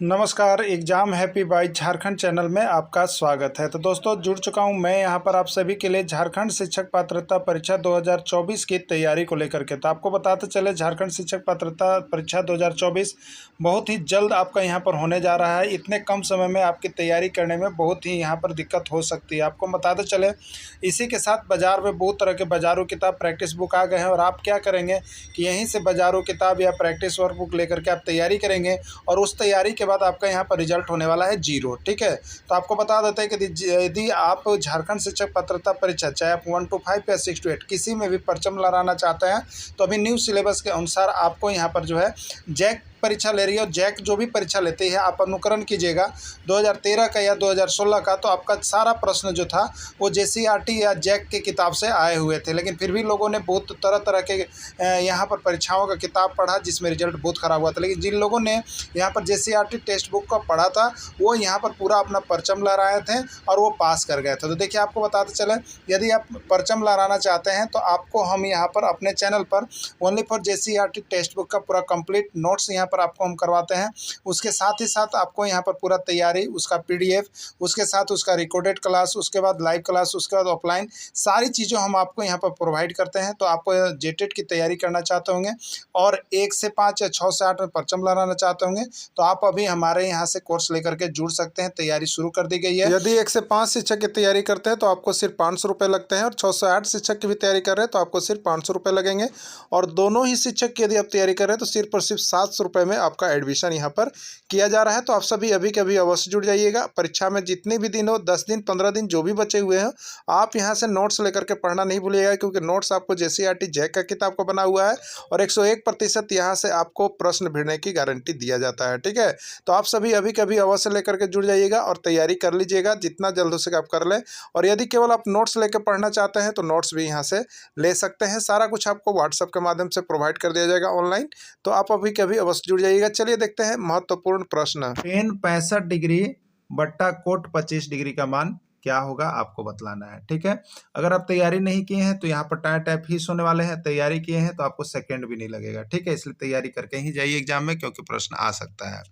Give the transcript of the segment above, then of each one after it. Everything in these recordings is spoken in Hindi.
नमस्कार, exam happy by Jharkhand channel में आपका स्वागत है। तो दोस्तों जुड़ चुका हूं मैं यहां पर आप सभी के लिए झारखंड शिक्षक पात्रता परीक्षा 2024 की तैयारी को लेकर के। तो आपको बताते चले झारखंड शिक्षक पात्रता परीक्षा 2024 बहुत ही जल्द आपका यहां पर होने जा रहा है। इतने कम समय में आपकी तैयारी करने में बहुत ही यहां पर दिक्कत हो सकती है। आपको बताते चले इसी के साथ बाज़ार में बहुत तरह के बाज़ारू किताब प्रैक्टिस बुक आ गए हैं और आप क्या करेंगे कि यहीं से बाज़ारू किताब या प्रैक्टिस वर्क बुक लेकर के आप तैयारी करेंगे और उस तैयारी के बाद आपका यहाँ पर रिजल्ट होने वाला है 0। ठीक है, तो आपको बता देते हैं कि यदि आप झारखंड शिक्षक पात्रता परीक्षा चाहे आप 1 to 5 या 6 to 8 किसी में भी परचम लहराना चाहते हैं तो अभी न्यू सिलेबस के अनुसार आपको यहाँ पर जो है जैक परीक्षा ले रही है और जैक जो भी परीक्षा लेती है आप अनुकरण कीजिएगा 2013 का या 2016 का। तो आपका सारा प्रश्न जो था वो जेसीईआरटी या जैक की किताब से आए हुए थे, लेकिन फिर भी लोगों ने बहुत तरह तरह के यहाँ पर परीक्षाओं का किताब पढ़ा जिसमें रिजल्ट बहुत ख़राब हुआ था। लेकिन जिन लोगों ने यहाँ पर जेसीईआरटी टेक्स्ट बुक का पढ़ा था वो यहाँ पर पूरा अपना परचम लहराए थे और वो पास कर गए थे। तो देखिए आपको बताते चले यदि आप परचम लहराना चाहते हैं तो आपको हम यहाँ पर अपने चैनल पर only for JCERT text book का पूरा कंप्लीट नोट्स यहाँ पर आपको हम करवाते हैं। उसके साथ ही साथ आपको यहाँ पर पूरा तैयारी उसका पीडीएफ, उसके साथ उसका रिकॉर्डेड क्लास, उसके बाद लाइव क्लास, उसके बाद ऑफलाइन सारी चीज़ें हम आपको यहाँ पर प्रोवाइड करते हैं। तो आप जेटेट की तैयारी करना चाहते होंगे और 1 से 5 या 6 से 8 में परचम लहराना चाहते होंगे तो आप अभी हमारे यहाँ से कोर्स लेकर के जुड़ सकते हैं। तैयारी शुरू कर दी गई है। यदि 1 से 5 शिक्षक की तैयारी करते हैं तो आपको सिर्फ 500 रुपये लगते हैं और 6 से 8 शिक्षक की भी तैयारी कर रहे हैं तो आपको सिर्फ 500 रुपये लगेंगे और दोनों ही शिक्षक की यदि आप तैयारी कर रहे हैं तो सिर्फ और सिर्फ 700 रुपये में आपका एडमिशन यहाँ पर किया जा रहा है। तो आप सभी अभी के अभी अवश्य जुड़ जाइएगा। परीक्षा में जितने भी दिन हो 10 दिन 15 दिन जो भी बचे हुए हैं आप यहाँ से नोट्स लेकर के पढ़ना नहीं भूलिएगा, क्योंकि नोट्स आपको जेसीईआरटी जैक का किताब को बना हुआ है और 101% यहाँ से आपको प्रश्न भिड़ने की गारंटी दिया जाता है। ठीक है, तो आप सभी अभी कभी अवश्य लेकर के जुड़ जाइएगा और तैयारी कर लीजिएगा जितना जल्द हो सके आप कर लें। और यदि केवल आप नोट्स लेकर पढ़ना चाहते हैं तो नोट्स भी यहाँ से ले सकते हैं। सारा कुछ आपको व्हाट्सएप के माध्यम से प्रोवाइड कर दिया जाएगा ऑनलाइन। तो आप अभी कभी अवश्य जुड़ जाइएगा। चलिए देखते हैं महत्वपूर्ण प्रश्न। टेन 65 डिग्री बट्टा कोट 25 डिग्री का मान क्या होगा आपको बतलाना है। ठीक है, अगर आप तैयारी नहीं किए हैं तो यहाँ पर टाइप हिस्स होने वाले हैं, तैयारी किए हैं तो आपको सेकंड भी नहीं लगेगा। ठीक है, इसलिए तैयारी करके ही जाइए एग्जाम में, क्योंकि प्रश्न आ सकता है।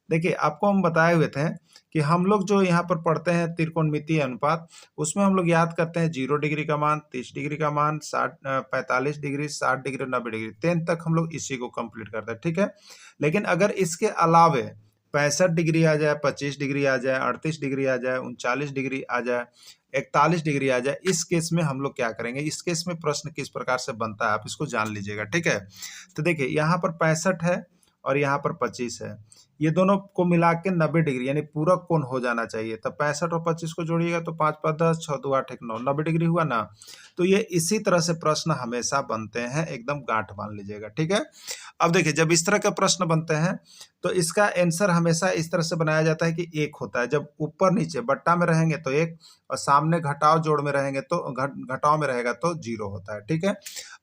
देखिए आपको हम बताए हुए थे कि हम लोग जो यहाँ पर पढ़ते हैं त्रिकोणमितीय अनुपात, उसमें हम लोग याद करते हैं 0 डिग्री का मान, 30 डिग्री का मान, 45 डिग्री, 60 डिग्री, 90 डिग्री, 10 तक हम लोग इसी को कंप्लीट करते हैं। ठीक है, लेकिन अगर इसके अलावे 65 डिग्री आ जाए, 25 डिग्री आ जाए, 38 डिग्री आ जाए, 39 डिग्री आ जाए, 41 डिग्री आ जाए, इस केस में हम लोग क्या करेंगे, इस केस में प्रश्न किस प्रकार से बनता है आप इसको जान लीजिएगा। ठीक है, तो देखिए यहाँ पर 65 है और यहाँ पर 25 है, ये दोनों को मिला के 90 डिग्री यानी पूरक कोण हो जाना चाहिए। तब 65 और 25 को जोड़िएगा तो 5 5 10, 6 2 8 1 9, 90 डिग्री हुआ ना। तो ये इसी तरह से प्रश्न हमेशा बनते हैं, एकदम गांठ बांध लीजिएगा। ठीक है, अब देखिए जब इस तरह के प्रश्न बनते हैं तो इसका आंसर हमेशा इस तरह से बनाया जाता है कि 1 होता है। जब ऊपर नीचे बट्टा में रहेंगे तो 1 और सामने घटाव जोड़ में रहेंगे तो घटाव में रहेगा तो 0 होता है। ठीक है,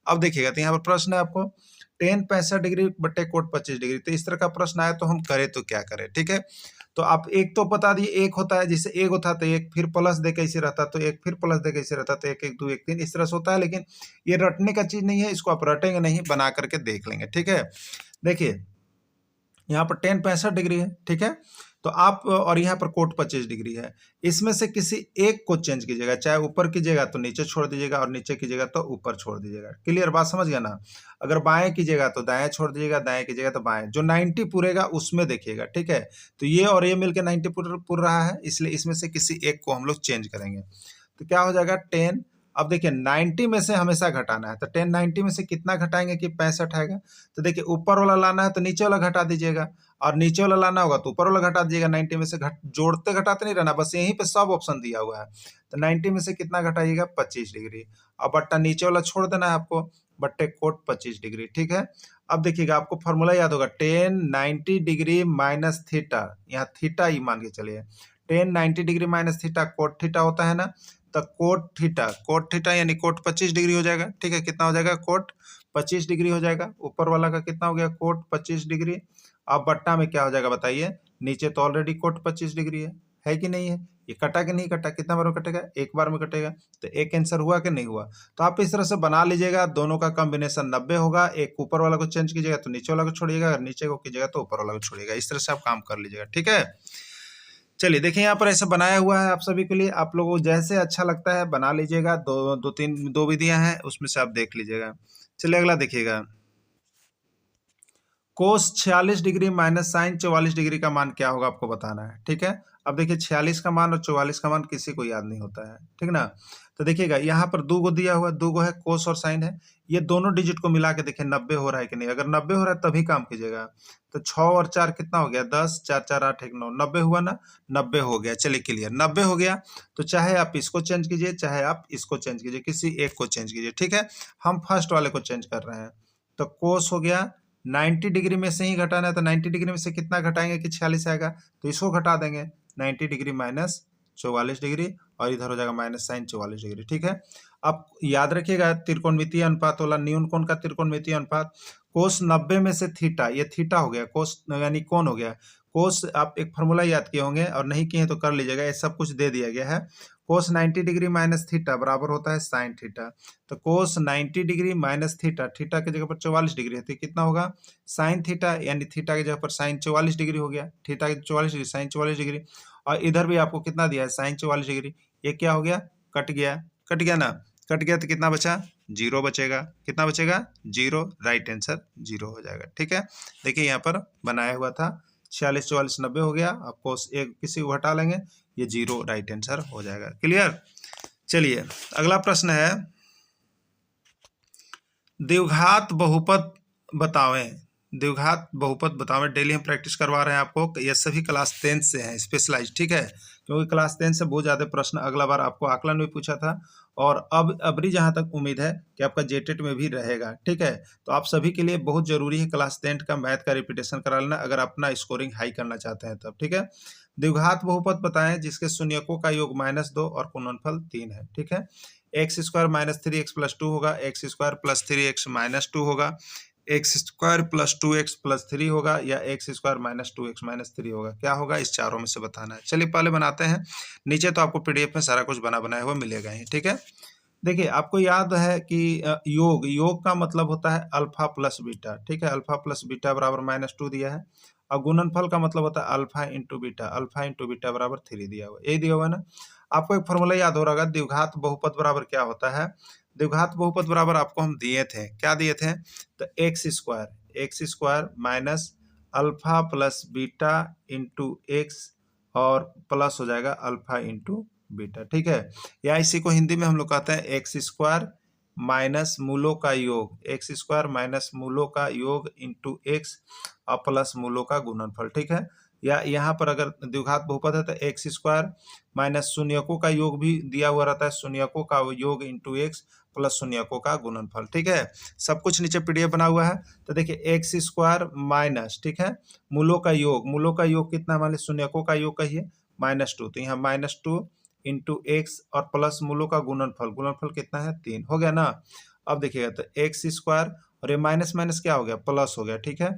अब देखिएगा तो यहाँ पर प्रश्न है आपको टेन 65 डिग्री बट्टे कोट 25 डिग्री, तो इस तरह का प्रश्न आया तो हम करें तो क्या करें। ठीक है, तो आप एक तो बता दिए 1 होता है, जिससे 1 होता तो 1 फिर प्लस दे कैसे रहता तो 1 फिर प्लस दे कैसे रहता तो 1 1 2 1 3 इस तरह से होता है। लेकिन ये रटने का चीज नहीं है, इसको आप रटेंगे नहीं, बना करके देख लेंगे। ठीक है, देखिए यहाँ पर टेन 65 डिग्री है। ठीक है, तो आप और यहाँ पर कोट 25 डिग्री है, इसमें से किसी एक को चेंज कीजिएगा, चाहे ऊपर कीजिएगा तो नीचे छोड़ दीजिएगा और नीचे कीजिएगा तो ऊपर छोड़ दीजिएगा। क्लियर बात समझ गया ना। अगर बाएं कीजिएगा तो दाएं छोड़ दीजिएगा, दाएं कीजिएगा तो बाएं, जो 90 पूरेगा उसमें देखिएगा। ठीक है, तो ये और ये मिलकर 90 पूर रहा है, इसलिए इसमें से किसी एक को हम लोग चेंज करेंगे। तो क्या हो जाएगा 10। अब देखिए 90 में से हमेशा घटाना है, तो 10 90 में से कितना घटाएंगे कि 65 आएगा। तो देखिए ऊपर वाला लाना है तो नीचे वाला घटा दीजिएगा और नीचे वाला लाना होगा तो ऊपर वाला घटा दीजिएगा। 90 में से जोड़ते घटाते नहीं रहना, बस यहीं पे सब ऑप्शन दिया हुआ है। तो 90 में से कितना घटाइएगा 25 डिग्री, और बट्टा नीचे वाला छोड़ देना है आपको, बट्टे कोट 25 डिग्री। ठीक है, अब देखिएगा आपको फॉर्मूला याद होगा 10 90 डिग्री माइनस थीटा, यहाँ थीटा ही मान के चलिए 10 90 degree minus theta cot theta होता है ना, तो कोट थीटा यानी कोट 25 डिग्री हो जाएगा। ठीक है, कितना हो जाएगा कोट 25 डिग्री हो जाएगा। ऊपर वाला का कितना हो गया कोट 25 डिग्री। अब बट्टा में क्या हो जाएगा बताइए, नीचे तो ऑलरेडी कोट 25 डिग्री है है कि नहीं है? ये कटा कि नहीं कटा? कितना बार में कटेगा? एक बार में कटेगा। तो एक आंसर हुआ कि नहीं हुआ? तो आप इस तरह से बना लीजिएगा, दोनों का कॉम्बिनेशन 90 होगा। एक ऊपर वाला को चेंज कीजिएगा तो नीचे वाला को छोड़िएगा, अगर नीचे को कीजिएगा तो ऊपर वाला को छोड़िएगा। इस तरह से आप काम कर लीजिएगा, ठीक है। चलिए देखिए यहाँ पर ऐसा बनाया हुआ है आप सभी के लिए, आप लोगों को जैसे अच्छा लगता है बना लीजिएगा। दो विधियां हैं, उसमें से आप देख लीजिएगा। चलिए अगला देखिएगा, कोस 46 डिग्री माइनस साइन 44 डिग्री का मान क्या होगा, आपको बताना है, ठीक है। अब देखिए 46 का मान और 44 का मान किसी को याद नहीं होता है, ठीक ना। तो देखिएगा यहाँ पर दो गो दिया हुआ है, दो गो है, कोस और साइन है। ये दोनों डिजिट को मिला के देखिए 90 हो रहा है कि नहीं। अगर 90 हो रहा है तभी काम कीजिएगा। तो 6 और 4 कितना हो गया? 10, 4 4 8 1 9, 90 हुआ ना? 90 हो गया। चलिए क्लियर, 90 हो गया। तो चाहे आप इसको चेंज कीजिए, चाहे आप इसको चेंज कीजिए, किसी एक को चेंज कीजिए, ठीक है। हम फर्स्ट वाले को चेंज कर रहे हैं। तो कोस हो गया 90 डिग्री में से ही घटाना है, तो 90 डिग्री में से कितना घटाएंगे कि 46 आएगा? तो इसको घटा देंगे, 90 डिग्री माइनस 44 डिग्री, और इधर हो जाएगा माइनस साइन 44 डिग्री, ठीक है। अब याद रखिएगा त्रिकोणमितीय अनुपात वाला, न्यून कोण का त्रिकोणमितीय अनुपात, कोस 90 में से थीटा, ये थीटा हो गया, कोस यानी कोण हो गया। कोस आप एक फॉर्मूला याद किए होंगे, और नहीं किए तो कर लीजिएगा, ये सब कुछ दे दिया गया है। कोस 90 डिग्री माइनस थीटा बराबर होता है साइन थीटा। तो कोस 90 डिग्री माइनस थीटा, थीटा की जगह पर 44 डिग्री है तो कितना होगा? साइन थीटा, यानी थीटा की जगह पर साइन 44 डिग्री हो गया। थीटा की 44 डिग्री, साइन 44 डिग्री, और इधर भी आपको कितना दिया है? साइन 44 डिग्री। ये क्या हो गया? कट गया, कट गया ना? कट गया तो कितना बचा? 0 बचेगा। कितना बचेगा? 0। राइट आंसर 0 हो जाएगा, ठीक है। देखिए यहाँ पर बनाया हुआ था, 46 44 90 हो गया। आपको एक किसी को हटा लेंगे, ये 0 राइट आंसर हो जाएगा। क्लियर। चलिए अगला प्रश्न है, द्विघात बहुपद बतावें। द्विघात बहुपद बतावें, डेली हम प्रैक्टिस करवा रहे हैं आपको। ये सभी क्लास 10 से हैं, स्पेशलाइज, ठीक है। क्योंकि क्लास 10 से बहुत ज़्यादा प्रश्न अगला बार आपको आकलन में पूछा था, और अब अबरी जहाँ तक उम्मीद है कि आपका जेटेट में भी रहेगा, ठीक है। तो आप सभी के लिए बहुत जरूरी है क्लास 10 का मैथ का रिपीटेशन करा लेना, अगर अपना स्कोरिंग हाई करना चाहते हैं तब, ठीक है। द्विघात बहुपद बताएं जिसके शून्यकों का योग -2 और गुणनफल 3 है, ठीक है। X square minus 3x plus 2 होगा, x square plus 3x minus 2 होगा, x square plus 2x plus 3 होगा, या x square minus 2x minus 3 होगा। क्या होगा? इस चारों में से बताना है। चलिए पहले बनाते हैं। नीचे तो आपको पीडीएफ में सारा कुछ बना बनाया हुआ मिलेगा ही, ठीक है। देखिए आपको याद है कि योग, योग का मतलब होता है अल्फा प्लस बीटा, ठीक है। अल्फा प्लस बीटा बराबर -2 दिया है। और गुणनफल का मतलब होता है alpha into beta, alpha into beta बराबर 3 दिया हुआ, यही दिया हुआ है ना। आपको एक फॉर्मूला याद हो रहा होगा, द्विघात बहुपद बराबर क्या होता है? द्विघात बहुपद बराबर आपको हम दिए थे, क्या दिए थे? तो x square minus alpha plus beta into x, और प्लस हो जाएगा अल्फा इंटू बीटा, ठीक है। या इसी को हिंदी में हम लोग कहते हैं एक्स स्क्वायर माइनस मूलों का योग, एक्स स्क्वायर माइनस मूलों का योग इंटू एक्स और प्लस मूलों का गुणनफल, ठीक है। या यहाँ पर अगर द्विघात बहुपद है तो एक्स स्क्वायर माइनस शून्यकों का योग भी दिया हुआ रहता है, शून्यकों का योग इंटू एक्स प्लस शून्यकों का गुणनफल, ठीक है। सब कुछ नीचे पीडीएफ बना हुआ है। तो देखिए एक्स स्क्वायर माइनस, ठीक है, मूलों का योग, मूलों का योग कितना, मान लीजिए शून्यकों का योग कहिए -2, तो यहाँ -2 इंटू एक्स और प्लस मूलों का गुणनफल, गुणनफल कितना है? 3 हो गया ना। अब देखिएगा तो एक्स स्क्वायर और ये माइनस माइनस क्या हो गया? प्लस हो गया, ठीक है।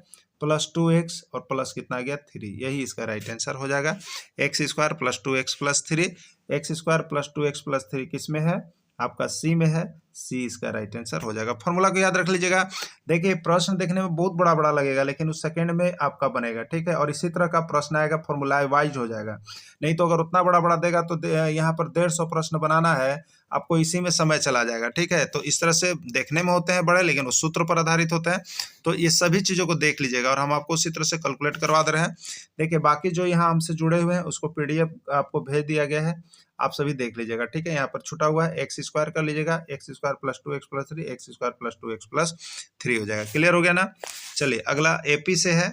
प्लस 2x और प्लस कितना आ गया? 3, यही इसका राइट आंसर हो जाएगा। X square plus 2x plus 3, x square plus 2x plus 3 किस में है? आपका सी में है, सी इसका राइट आंसर हो जाएगा। फॉर्मूला को याद रख लीजिएगा। देखिए प्रश्न देखने में बहुत बड़ा बड़ा लगेगा, लेकिन उस सेकंड में आपका बनेगा, ठीक है। और इसी तरह का प्रश्न आएगा, फॉर्मूला वाइज हो जाएगा। नहीं तो अगर उतना बड़ा बड़ा देगा तो यहाँ पर 150 प्रश्न बनाना है आपको, इसी में समय चला जाएगा, ठीक है। तो इस तरह से देखने में होते हैं बड़े, लेकिन उस सूत्र पर आधारित होते हैं। तो ये सभी चीज़ों को देख लीजिएगा, और हम आपको उसी तरह से कैलकुलेट करवा दे रहे हैं। देखिए बाकी जो यहाँ हमसे जुड़े हुए हैं उसको पीडीएफ आपको भेज दिया गया है, आप सभी देख लीजिएगा, ठीक है। यहाँ पर छुटा हुआ है, एक्स स्क्वायर कर लीजिएगा, x square plus 2x plus 3, x square plus 2x plus 3 हो जाएगा। क्लियर हो गया ना। चलिए अगला एपी से है,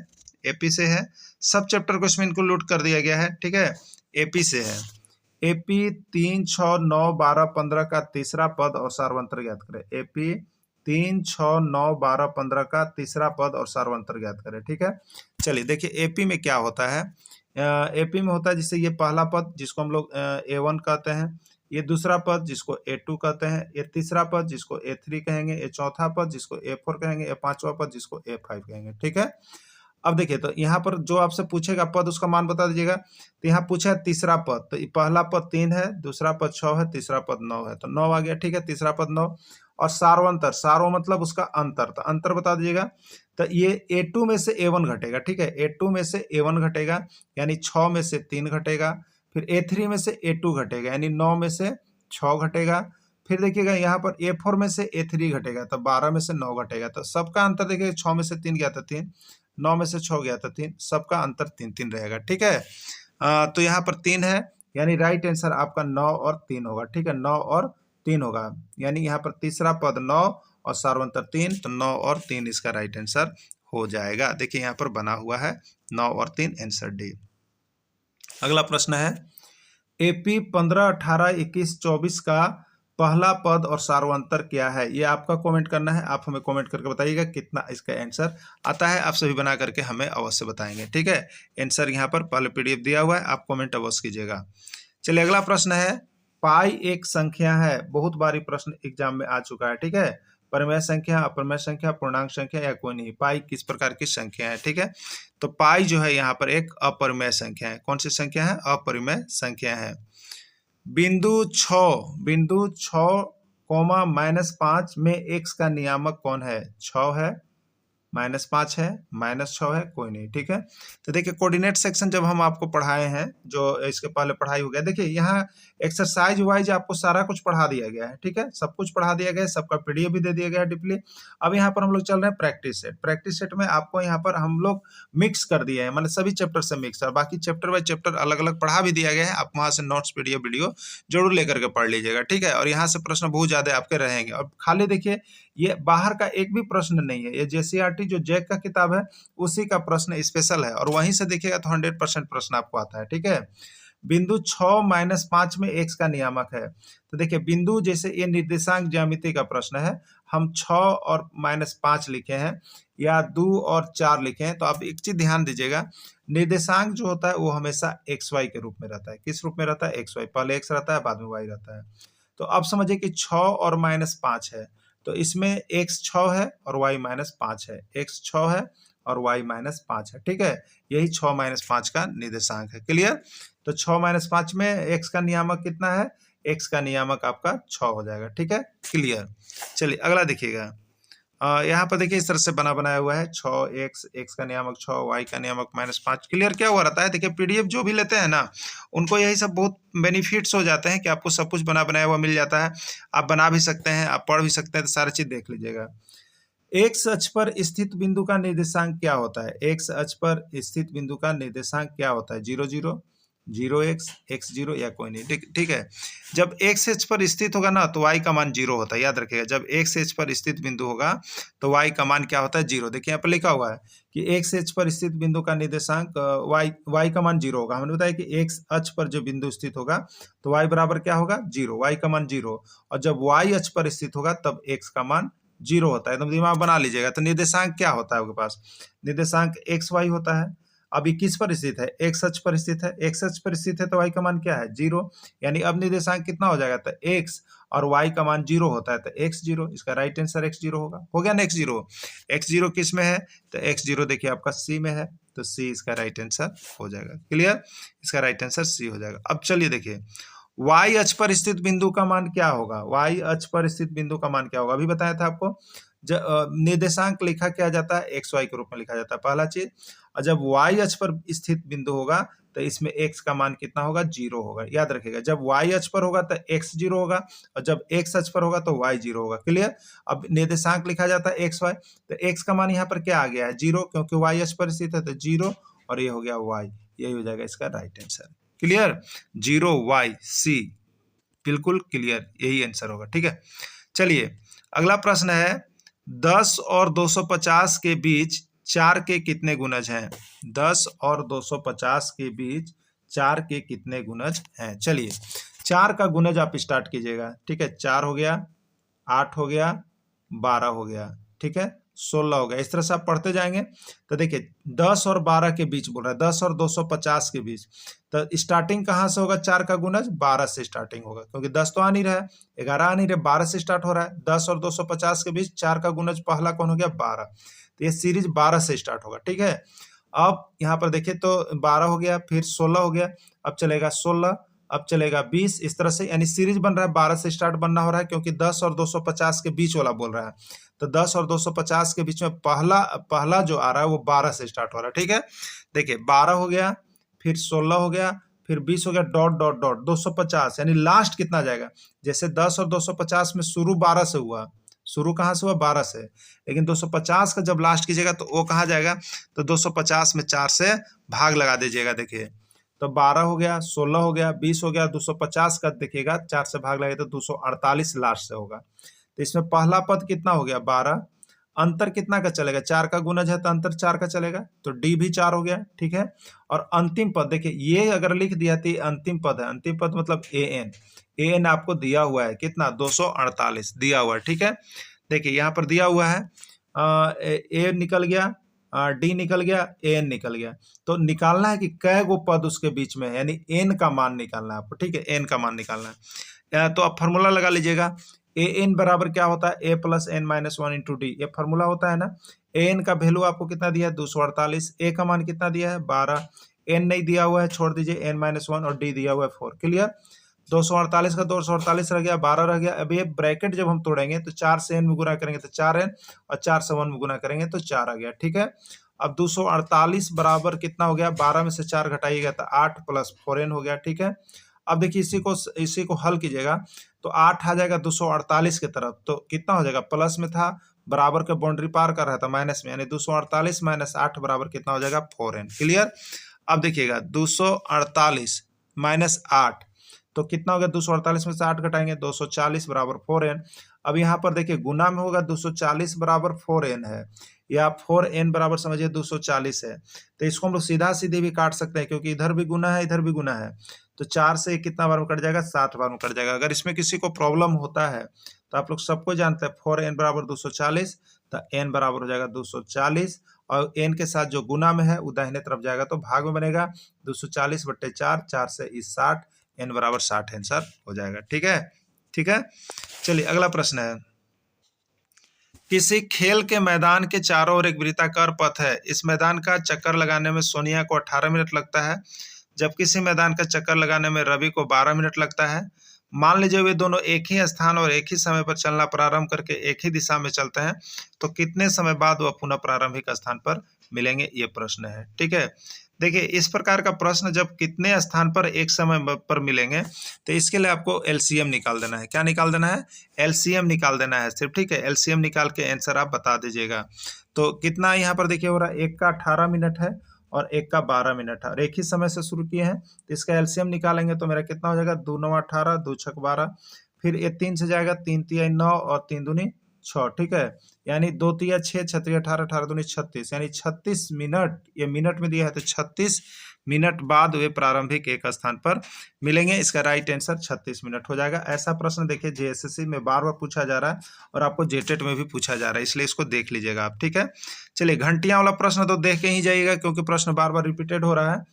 एपी से है, सब चैप्टर को इसमें इंक्लूड कर दिया गया है, ठीक है। एपी से है, एपी 3, 6, 9, 12, 15 का तीसरा पद और सार्वंतर ज्ञात करें। एपी 3, 6, 9, 12, 15 का तीसरा पद और सार्वंतर ज्ञात करें, ठीक है। चलिए देखिए एपी में क्या होता है। एपी में होता है जैसे ये पहला पद जिसको हम लोग A1 कहते हैं, ये दूसरा पद जिसको A2 कहते हैं, ये तीसरा पद जिसको A3 कहेंगे, ये चौथा पद जिसको A4 कहेंगे, ये पांचवा पद जिसको A5 कहेंगे, ठीक है। अब देखिए तो यहाँ पर जो आपसे पूछेगा पद उसका मान बता दीजिएगा। तो यहाँ पूछा है तीसरा पद, तो पहला पद 3 है, दूसरा पद 6 है, तीसरा पद 9 है, तो 9 आ गया। ठीक है, तीसरा पद 9। और सार्वंतर, सार्व मतलब उसका अंतर, तो अंतर बता दीजिएगा। तो ये A2 में से A1 घटेगा। ठीक है, A2 में से A1 घटेगा, यानी 6 में से 3 घटेगा। फिर A3 में से A2 घटेगा, यानी 9 में से 6 घटेगा। फिर देखिएगा यहाँ पर A4 में से A3 घटेगा, तो 12 में से 9 घटेगा। तो सबका अंतर देखिएगा, 6 में से 3 गया था 3, 9 में से 6 गया था 3, सबका अंतर 3-3 रहेगा। ठीक है, तो यहाँ पर 3 है, यानी राइट आंसर आपका 9 और 3 होगा। ठीक है, 9 और 3 होगा, यानी यहाँ पर तीसरा पद 9 और सार्वंतर 3, तो 9 और 3 इसका राइट आंसर हो जाएगा। देखिए यहाँ पर बना हुआ है 9 और 3, आंसर डी। अगला प्रश्न है, AP 15, 18, 21, 24 का पहला पद और सार्वंतर क्या है? ये आपका कमेंट करना है, आप हमें कमेंट करके बताइएगा कितना इसका आंसर आता है। आप सभी बना करके हमें अवश्य बताएंगे। ठीक है, आंसर यहाँ पर पहले PDF दिया हुआ है, आप कमेंट अवश्य कीजिएगा। चलिए अगला प्रश्न है, पाई एक संख्या है। बहुत बारी प्रश्न एग्जाम में आ चुका है। ठीक है, परिमेय संख्या, अपरिमेय संख्या, पूर्णांक संख्या या कोई नहीं, पाई किस प्रकार की संख्या है? ठीक है, तो पाई जो है यहाँ पर एक अपरिमेय संख्या है। कौन सी संख्या है? अपरिमेय संख्या है। बिंदु 6, -5 में x का नियामक कौन है? 6 है, -5 है, -6 है, कोई नहीं। ठीक है, तो देखिए कोऑर्डिनेट सेक्शन जब हम आपको पढ़ाए हैं, जो इसके पहले पढ़ाई हो गया, देखिए यहाँ एक्सरसाइज वाइज आपको सारा कुछ पढ़ा दिया गया है। ठीक है, सब कुछ पढ़ा दिया गया है, सबका PDF भी दे दिया गया है डीपली। अब यहाँ पर हम लोग चल रहे हैं प्रैक्टिस सेट। प्रैक्टिस सेट में आपको यहाँ पर हम लोग मिक्स कर दिए हैं, मतलब सभी चैप्टर से मिक्स, और बाकी चैप्टर बाई चैप्टर अलग अलग पढ़ा भी दिया गया है। आप वहाँ से नोट्स PDF वीडियो जरूर लेकर के पढ़ लीजिएगा। ठीक है, और यहाँ से प्रश्न बहुत ज्यादा आपके रहेंगे। और खाली देखिए ये बाहर का एक भी प्रश्न नहीं है, ये JCRT जो जैक का किताब है उसी का प्रश्न स्पेशल है, और वहीं से देखिएगा तो 100% प्रश्न आपको आता है। ठीक है, बिंदु 6, -5 में x का नियामक है। तो देखिए बिंदु, जैसे ये निर्देशांक ज्यामिति का प्रश्न है, हम 6 और -5 लिखे हैं या 2 और 4 लिखे हैं, तो आप एक चीज ध्यान दीजिएगा, निर्देशांक जो होता है वो हमेशा XY के रूप में रहता है। किस रूप में रहता है? XY, पहले x रहता है, बाद में y रहता है। तो अब समझिए कि 6 और -5 है, तो इसमें x 6 है और y -5 है, x 6 है और y -5 है। ठीक है, यही 6 -5 का निर्देशांक है। क्लियर? तो 6 -5 में x का नियामक कितना है? x का नियामक आपका 6 हो जाएगा। ठीक है, क्लियर। चलिए अगला देखिएगा, यहाँ पर देखिए इस तरह से बना बनाया हुआ है, 6x, x का नियामक 6, y का नियामक -5। क्लियर? क्या हुआ रहता है, देखिए PDF जो भी लेते हैं ना, उनको यही सब बहुत बेनिफिट्स हो जाते हैं कि आपको सब कुछ बना बनाया हुआ मिल जाता है। आप बना भी सकते हैं, आप पढ़ भी सकते हैं, तो सारी चीज देख लीजिएगा। एक्स अक्ष पर स्थित बिंदु का निर्देशांक क्या होता है? एक्स अक्ष पर स्थित बिंदु का निर्देशांक क्या होता है? 0, 0, 0x, x0 या कोई नहीं। ठीक है, जब एक्स एच पर स्थित होगा ना तो y का मान 0 होता है। याद रखिएगा, जब एक्स एच पर स्थित बिंदु होगा तो y का मान क्या होता है? 0। देखिए यहाँ पर लिखा हुआ है कि एक्स एच पर स्थित बिंदु का निर्देशांक y का मान 0 होगा। हमने बताया कि एक्स अक्ष पर जो बिंदु स्थित होगा तो y बराबर क्या होगा? 0, y का मान 0। और जब y अक्ष पर स्थित होगा तब x का मान 0 होता है। एकदम दिमाग बना लीजिएगा। तो निर्देशांक क्या होता है आपके पास? निर्देशांक XY होता है। अभी किस पर स्थित है? एक्स अक्ष पर स्थित है। एक्स अक्ष पर स्थित है तो y का मान क्या है? 0। यानी अब निर्देशांक कितना हो जाएगा? तो x और y का मान 0 होता है, तो x0, इसका राइट आंसर x0 होगा। हो गया ना x0? x0 किस में है? तो x0 देखिए आपका C में है, तो C इसका राइट आंसर हो जाएगा। क्लियर? इसका राइट आंसर C हो जाएगा। अब चलिए देखिए, y अक्ष पर स्थित बिंदु का मान क्या होगा? y अक्ष पर स्थित बिंदु का मान क्या होगा? अभी बताया था आपको, निर्देशांक लिखा क्या जाता है? XY के रूप में लिखा जाता है, पहला चीज। और जब y अक्ष पर स्थित बिंदु होगा तो इसमें x का मान कितना होगा? 0 होगा। याद रखिएगा, जब y अक्ष पर होगा तो x 0 होगा, और जब x अक्ष पर होगा तो y 0 होगा। क्लियर? अब निर्देशांक लिखा जाता है XY, तो x का मान यहाँ पर क्या आ गया है? 0, क्योंकि y अक्ष पर स्थित है तो 0, और ये हो गया y। यही हो जाएगा इसका राइट आंसर। क्लियर? 0YC, बिल्कुल क्लियर, यही आंसर होगा। ठीक है, चलिए अगला प्रश्न है, 10 और 250 के बीच 4 के कितने गुणज हैं? 10 और 250 के बीच 4 के कितने गुणज हैं? चलिए 4 का गुणज आप स्टार्ट कीजिएगा। ठीक है, 4 हो गया, 8 हो गया, 12 हो गया, ठीक है, 16 हो गया। इस तरह से आप पढ़ते जाएंगे। तो देखिए 10 और 12 के बीच बोल रहा है, 10 और 250 के बीच, तो स्टार्टिंग कहाँ से होगा? 4 का गुणज 12 से स्टार्टिंग होगा, क्योंकि 10 तो आ नहीं रहा है, 11 आ नहीं रहा, 12 से स्टार्ट हो रहा है। 10 और 250 के बीच 4 का गुणज पहला कौन हो गया? 12। तो ये सीरीज 12 से स्टार्ट होगा। ठीक है, अब यहाँ पर देखिए तो 12 हो गया, फिर 16 हो गया, अब चलेगा 16, अब चलेगा 20, इस तरह से यानी सीरीज बन रहा है। 12 से स्टार्ट बनना हो रहा है क्योंकि 10 और 250 के बीच वाला बोल रहा है। तो 10 और 250 के बीच में पहला पहला जो आ रहा है वो 12 से स्टार्ट हो रहा है। ठीक है, देखिए 12 हो गया, फिर 16 हो गया, फिर 20 हो गया, डॉट डॉट डॉट 250, यानी लास्ट कितना जाएगा। जैसे 10 और 250 में शुरू 12 से हुआ, शुरू कहाँ से हुआ 12 से, लेकिन 250 का जब लास्ट कीजिएगा तो वो कहाँ जाएगा, तो 250 में 4 से भाग लगा दीजिएगा। देखिए तो 12 हो गया, 16 हो गया, 20 हो गया, 250 का देखिएगा 4 से भाग लगे तो 248 लास्ट से होगा। तो इसमें पहला पद कितना हो गया 12, अंतर कितना का चलेगा, 4 का गुणज है तो अंतर 4 का चलेगा, तो डी भी 4 हो गया। ठीक है, और अंतिम पद देखिए, ये अगर लिख दिया तो अंतिम पद है, अंतिम पद मतलब ए एन आपको दिया हुआ है कितना 248 दिया हुआ है। ठीक है, देखिए यहाँ पर दिया हुआ है ए निकल गया, डी निकल गया, ए एन निकल गया। तो निकालना है कि कै गो पद उसके बीच में है, यानी एन का मान निकालना है आपको। ठीक है, एन का मान निकालना है। तो आप फॉर्मूला लगा लीजिएगा, ए एन बराबर क्या होता है, A plus N minus one into D, ये फॉर्मूला होता है ना। ए एन का वैल्यू आपको कितना दिया है 248, ए का मान कितना दिया है 12, एन नहीं दिया हुआ है छोड़ दीजिए, एन माइनस वन, और डी दिया हुआ है 4। क्लियर, 248 का 248 रह गया, 12 रह गया। अब ये ब्रैकेट जब हम तोड़ेंगे तो 4 से एन में गुना करेंगे तो 4n, और 4 से 1 में गुना करेंगे तो 4 आ गया। ठीक है, अब 248 बराबर कितना हो गया, 12 में से 4 घटाइएगा तो 8 प्लस 4n हो गया। ठीक है, अब देखिए इसी को हल कीजिएगा तो 8 आ जाएगा 248 की तरफ, तो कितना हो जाएगा, प्लस में था, बराबर के बाउंड्री पार कर रहा था माइनस में, यानी 248 माइनस 8 बराबर कितना हो जाएगा 4n। क्लियर, अब देखिएगा 248 माइनस 8 तो कितना हो गया, 248 में से 8 घटाएंगे 240 बराबर 4n। अब यहाँ पर देखिए गुना में होगा, 240 बराबर 4n है, या 4n बराबर समझिए 240 है। तो इसको हम लोग सीधा सीधे भी काट सकते हैं क्योंकि इधर भी गुना है इधर भी गुना है। तो 4 से कितना बार में कट जाएगा, 7 बार में कट जाएगा। अगर इसमें किसी को प्रॉब्लम होता है तो आप लोग सबको जानते हैं 4n बराबर 240, तो n बराबर हो जाएगा 240, और n के साथ जो गुना में है वो दाहिने तरफ जाएगा तो भाग में बनेगा 240/4, 4 से 60, n बराबर 60 आंसर हो जाएगा। ठीक है, ठीक है, चलिए अगला प्रश्न है, किसी खेल के मैदान के चारों ओर एक वृत्ताकार पथ है, इस मैदान का चक्कर लगाने में सोनिया को 18 मिनट लगता है, जब किसी मैदान का चक्कर लगाने में रवि को 12 मिनट लगता है। मान लीजिए वे दोनों एक ही स्थान और एक ही समय पर चलना प्रारंभ करके एक ही दिशा में चलते हैं, तो कितने समय बाद वह पुनः प्रारंभिक स्थान पर मिलेंगे, ये प्रश्न है। ठीक है, देखिए इस प्रकार का प्रश्न जब कितने स्थान पर एक समय पर मिलेंगे तो इसके लिए आपको एलसीएम निकाल देना है। क्या निकाल देना है, एलसीएम निकाल देना है सिर्फ। ठीक है, एलसीएम निकाल के आंसर आप बता दीजिएगा। तो कितना यहाँ पर देखिए हो रहा है, एक का 18 मिनट है और एक का 12 मिनट है, और एक ही समय से शुरू किए हैं, तो इसका एलसीएम निकालेंगे तो मेरा कितना हो जाएगा, 2 9 18, 2 6 12, फिर ये 3 से जाएगा, 3 3 9 और 3 दूनी 6। ठीक है, यानी 2 3 6, 6 3 18, 18 दूनी 36, यानी 36 मिनट, ये मिनट में दिया है तो 36 मिनट बाद वे प्रारंभिक एक स्थान पर मिलेंगे। इसका राइट आंसर 36 मिनट हो जाएगा। ऐसा प्रश्न देखिए जेएसएससी में बार बार पूछा जा रहा है और आपको जेटेट में भी पूछा जा रहा है, इसलिए इसको देख लीजिएगा आप। ठीक है, चलिए घंटियां वाला प्रश्न तो देख के ही जाइएगा क्योंकि प्रश्न बार बार रिपीटेड हो रहा है।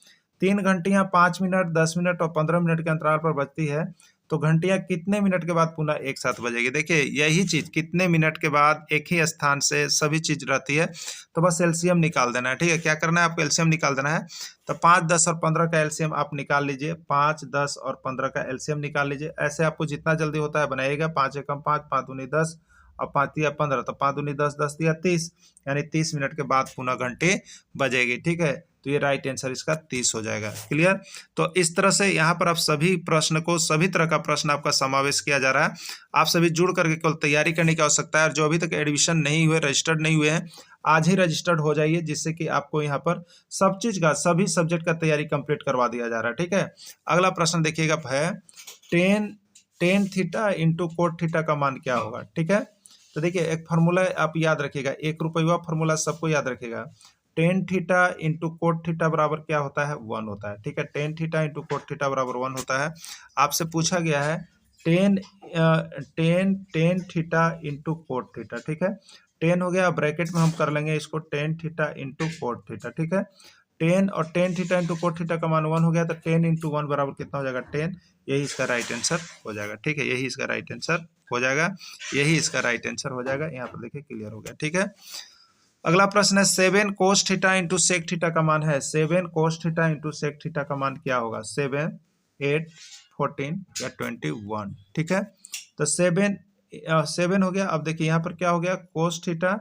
3 घंटियां 5 मिनट, 10 मिनट और 15 मिनट के अंतराल पर बजती है, तो घंटियां कितने मिनट के बाद पुनः एक साथ बजेगी। देखिए यही चीज कितने मिनट के बाद एक ही स्थान से सभी चीज रहती है, तो बस एलसीएम निकाल देना है। ठीक है, क्या करना है आपको, एलसीएम निकाल देना है। तो 5 10 और 15 का एलसीएम आप निकाल लीजिए, 5 10 और 15 का एलसीएम निकाल लीजिए। ऐसे आपको जितना जल्दी होता है बनाइएगा, 5 एकम 5, 5 दूनी 10 और 5 तिया 15, तो 5 दूनी 10, 10 तिया 30, यानी 30 मिनट के बाद पुनः घंटे बजेगी। ठीक है, तो ये राइट आंसर इसका 30 हो जाएगा। क्लियर, तो इस तरह से यहाँ पर आप सभी प्रश्न को, सभी तरह का प्रश्न आपका समावेश किया जा रहा है। आप सभी जुड़ करके केवल तैयारी करने की आवश्यकता है, और जो अभी तक एडमिशन नहीं हुए, रजिस्टर्ड नहीं हुए हैं, आज ही रजिस्टर्ड हो जाइए, जिससे कि आपको यहाँ पर सब चीज का, सभी सब्जेक्ट का तैयारी कंप्लीट करवा दिया जा रहा है। ठीक है, अगला प्रश्न देखिएगा है, ten theta into cot theta का मान क्या होगा। ठीक है, तो देखिए एक फार्मूला आप याद रखिएगा, 1 रुपया फार्मूला सबको याद रखिएगा, ten theta into cot theta बराबर क्या होता है, 1 होता है। ठीक है, ten theta into cot theta बराबर 1 होता है। आपसे पूछा गया है ten theta into cot theta. ठीक है, 10 हो गया, ब्रैकेट में हम कर लेंगे इसको, ten theta into cot theta. ठीक है, 10 और ten theta into cot theta का मान 1 हो गया, तो 10 इंटू 1 बराबर कितना हो जाएगा, 10। यही इसका राइट आंसर हो जाएगा। ठीक है, यही इसका राइट आंसर हो जाएगा, यही इसका राइट आंसर हो जाएगा। यहाँ पर देखिए क्लियर हो गया। ठीक है, अगला प्रश्न है 7 cos theta into sec theta का मान है। 7 cos theta into sec theta का मान क्या होगा? 7, 8, 14 या 21। ठीक है, तो 7 हो गया। अब देखिए यहाँ पर क्या हो गया, cos theta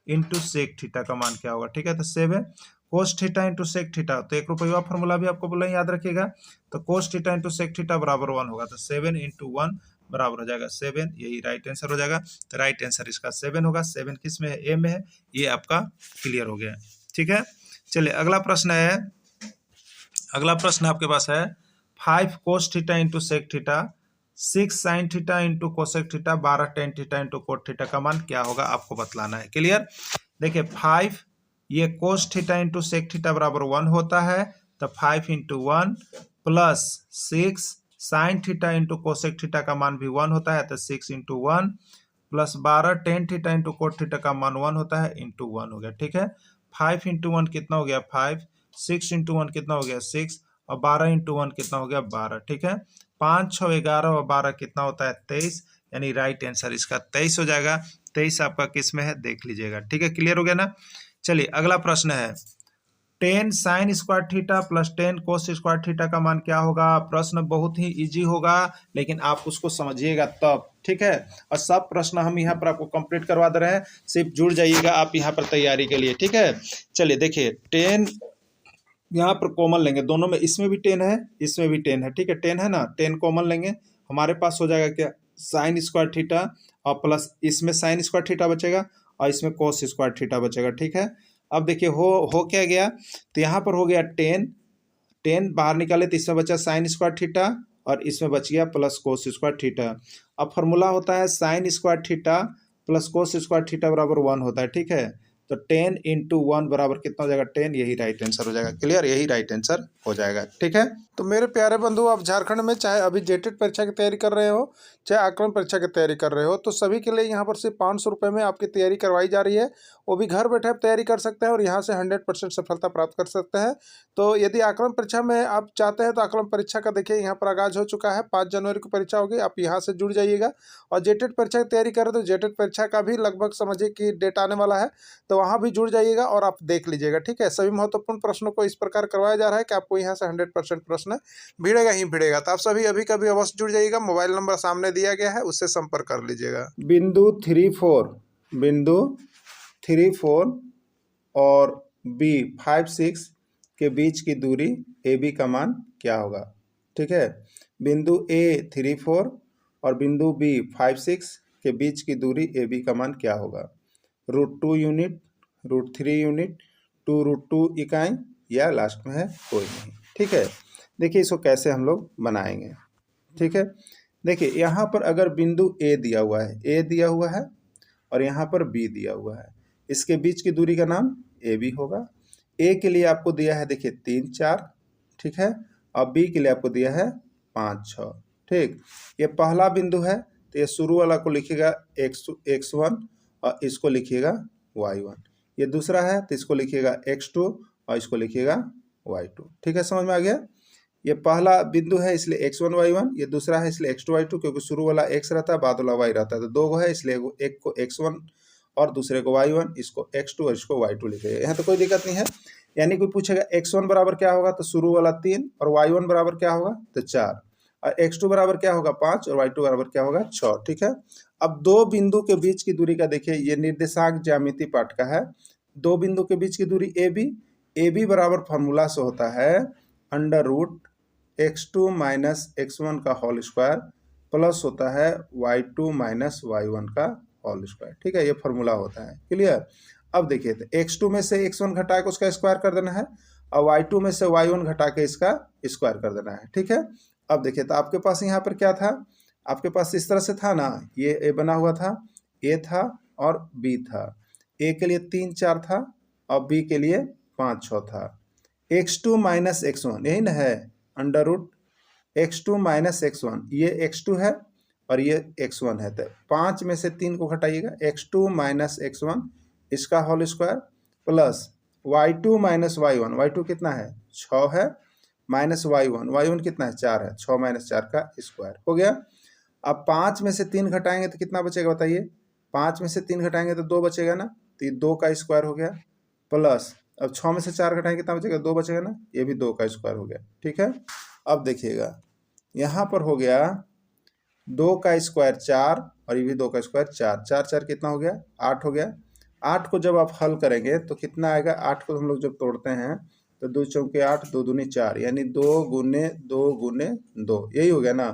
into sec theta का मान क्या होगा? ठीक है, तो 7 cos theta into sec theta, तो 1 रुपया फॉर्मूला भी आपको बोला याद रखिएगा। तो cos theta into sec theta बराबर 1 होगा, तो 7 इंटू 1 बराबर हो जाएगा 7। यही राइट आंसर हो जाएगा। तो राइट आंसर इसका 7 होगा। 7 किस में है? ए में है। ये आपका क्लियर हो गया। ठीक है, चलिए अगला प्रश्न है। अगला प्रश्न आपके पास है 5 cos theta into sec theta, 6 sine theta into cosec theta, 12 tan theta into cot theta का मान क्या होगा? आपको बतलाना है। क्लियर, देखिए 5 ये cos theta into sec theta बराबर 1 होता है, तो 5 into 1 plus 6 sine theta into cosec theta का मान भी 1 होता है, तो 6 into 1 plus 12 tan theta into cot theta का मान 1 होता है, इंटू 1 हो गया। ठीक है, 5 इंटू 1 कितना हो गया? 5। 6 इंटू 1 कितना हो गया? 6। और 12 इंटू 1 कितना हो गया? 12। ठीक है, 5, 6, 11 और 12 कितना होता है? 23। यानी राइट आंसर इसका 23 हो जाएगा। 23 आपका किस में है? देख लीजिएगा। ठीक है, क्लियर हो गया ना। चलिए अगला प्रश्न है 10 sine square theta plus 10 cos square theta का मान क्या होगा? प्रश्न बहुत ही इजी होगा, लेकिन आप उसको समझिएगा तब। ठीक है, और सब प्रश्न हम यहाँ पर आपको कंप्लीट करवा दे रहे हैं, सिर्फ जुड़ जाइएगा आप यहाँ पर तैयारी के लिए। ठीक है, चलिए देखिए 10 यहाँ पर कॉमन लेंगे, दोनों में, इसमें भी 10 है, इसमें भी 10 है। ठीक है, 10 है ना, 10 कॉमन लेंगे, हमारे पास हो जाएगा क्या? साइन स्क्वायर थीटा, और प्लस इसमें साइन स्क्वायर थीटा बचेगा, और इसमें कोस स्क्वायर थीटा बचेगा। ठीक है, अब देखिए हो क्या गया, तो यहाँ पर हो गया 10, 10 बाहर निकाले तो इसमें बचा साइन स्क्वायर थीटा, और इसमें बच गया प्लस कोस स्क्वायर थीटा। अब फॉर्मूला होता है sine square theta plus cos square theta बराबर 1 होता है। ठीक है, तो 10 इंटू 1 बराबर कितना हो जाएगा? 10। यही राइट आंसर हो जाएगा। क्लियर, यही राइट आंसर हो जाएगा। ठीक है, तो मेरे प्यारे बंधु, आप झारखंड में चाहे अभी जेटेट परीक्षा की तैयारी कर रहे हो, चाहे आकलन परीक्षा की तैयारी कर रहे हो, तो सभी के लिए यहाँ पर सिर्फ 500 रुपये में आपकी तैयारी करवाई जा रही है। वो भी घर बैठे आप तैयारी कर सकते हैं और यहाँ से 100% सफलता प्राप्त कर सकते हैं। तो यदि आकलन परीक्षा में आप चाहते हैं तो आकलन परीक्षा का देखिए यहाँ पर आगाज हो चुका है। 5 जनवरी को परीक्षा होगी, आप यहाँ से जुड़ जाइएगा। और जेटेट परीक्षा की तैयारी कर रहे हो तो जेटेट परीक्षा का भी लगभग समझिए कि डेट आने वाला है, तो वहाँ भी जुड़ जाइएगा और आप देख लीजिएगा। ठीक है, सभी महत्वपूर्ण प्रश्नों को इस प्रकार करवाया जा रहा है कि आपको यहाँ से 100% प्रश्न भिड़ेगा ही भिड़ेगा। तो आप सभी अभी कभी अवश्य जुड़ जाइएगा। मोबाइल नंबर सामने दिया गया है, उससे संपर्क कर लीजिएगा। बिंदु 3, 4 और बी 5, 6 के बीच की दूरी ए बी का मान क्या होगा? ठीक है, बिंदु ए 3, 4 और बिंदु बी 5, 6 के बीच की दूरी ए बी का मान क्या होगा? √2 यूनिट, √3 यूनिट, 2√2 इकाई, या लास्ट में है कोई नहीं। ठीक है, देखिए इसको कैसे हम लोग बनाएंगे। ठीक है, देखिए यहाँ पर अगर बिंदु ए दिया हुआ है, ए दिया हुआ है, और यहाँ पर बी दिया हुआ है, इसके बीच की दूरी का नाम ए बी होगा। ए के लिए आपको दिया है देखिए 3, 4। ठीक है, और बी के लिए आपको दिया है 5, 6। ठीक, ये पहला बिंदु है, तो ये शुरू वाला को लिखिएगा x1 और इसको लिखिएगा y1। ये दूसरा है तो इसको लिखिएगा x2 और इसको लिखिएगा y2। ठीक है, समझ में आ गया। ये पहला बिंदु है इसलिए x1 y1, ये दूसरा है इसलिए x2 y2, क्योंकि शुरू वाला x रहता है, बाद वाला y रहता है, तो 2 है इसलिए एक को x1 और दूसरे को y1, इसको x2 और इसको y2 लिखेगा। यहाँ तो कोई दिक्कत नहीं है। यानी कोई पूछेगा x1 बराबर क्या होगा, तो शुरू वाला 3, और y1 बराबर क्या होगा, तो 4, और x2 बराबर क्या होगा, 5, और y2 बराबर क्या होगा, 6। ठीक है, अब दो बिंदु के बीच की दूरी का देखिए, ये निर्देशांक ज्यामिति पाठ का है। दो बिंदु के बीच की दूरी ए बी बराबर फॉर्मूला से होता है √x2 माइनस x1 का होल स्क्वायर प्लस होता है y2 माइनस y1 का होल स्क्वायर। ठीक है, ये फॉर्मूला होता है। क्लियर, अब देखिए तो x2 में से x1 घटा के उसका स्क्वायर कर देना है, और y2 में से y1 घटा के इसका स्क्वायर कर देना है। ठीक है, अब देखिए तो आपके पास यहाँ पर क्या था, आपके पास इस तरह से था ना, ये ए बना हुआ था, ए था और बी था। ए के लिए 3, 4 था और बी के लिए 5, 6 था। x2 माइनस x1 यही ना है, √x2 माइनस x1, ये x2 है और ये x1 है, तो 5 में से 3 को घटाइएगा, x2 माइनस x1 इसका whole square plus y2 minus y1, y2 कितना है, 6 है, माइनस y1 कितना है, 4 है, 6 माइनस 4 का स्क्वायर हो गया। अब 5 में से 3 घटाएंगे तो कितना बचेगा बताइए, 5 में से 3 घटाएंगे तो 2 बचेगा ना, तो ये 2 का स्क्वायर हो गया, प्लस अब 6 में से 4 घटाएंगे कितना बचेगा, 2 बचेगा ना, ये भी 2 का स्क्वायर हो गया। ठीक है, अब देखिएगा यहाँ पर हो गया 2 का स्क्वायर 4 और ये भी 2 का स्क्वायर 4, 4 4 कितना हो गया, 8 हो गया। 8 को जब आप हल करेंगे तो कितना आएगा, 8 को हम लोग जब तोड़ते हैं तो 2 चौके 8, 2 दूनी 4, यानी 2 गुने 2 गुने 2, यही हो गया ना।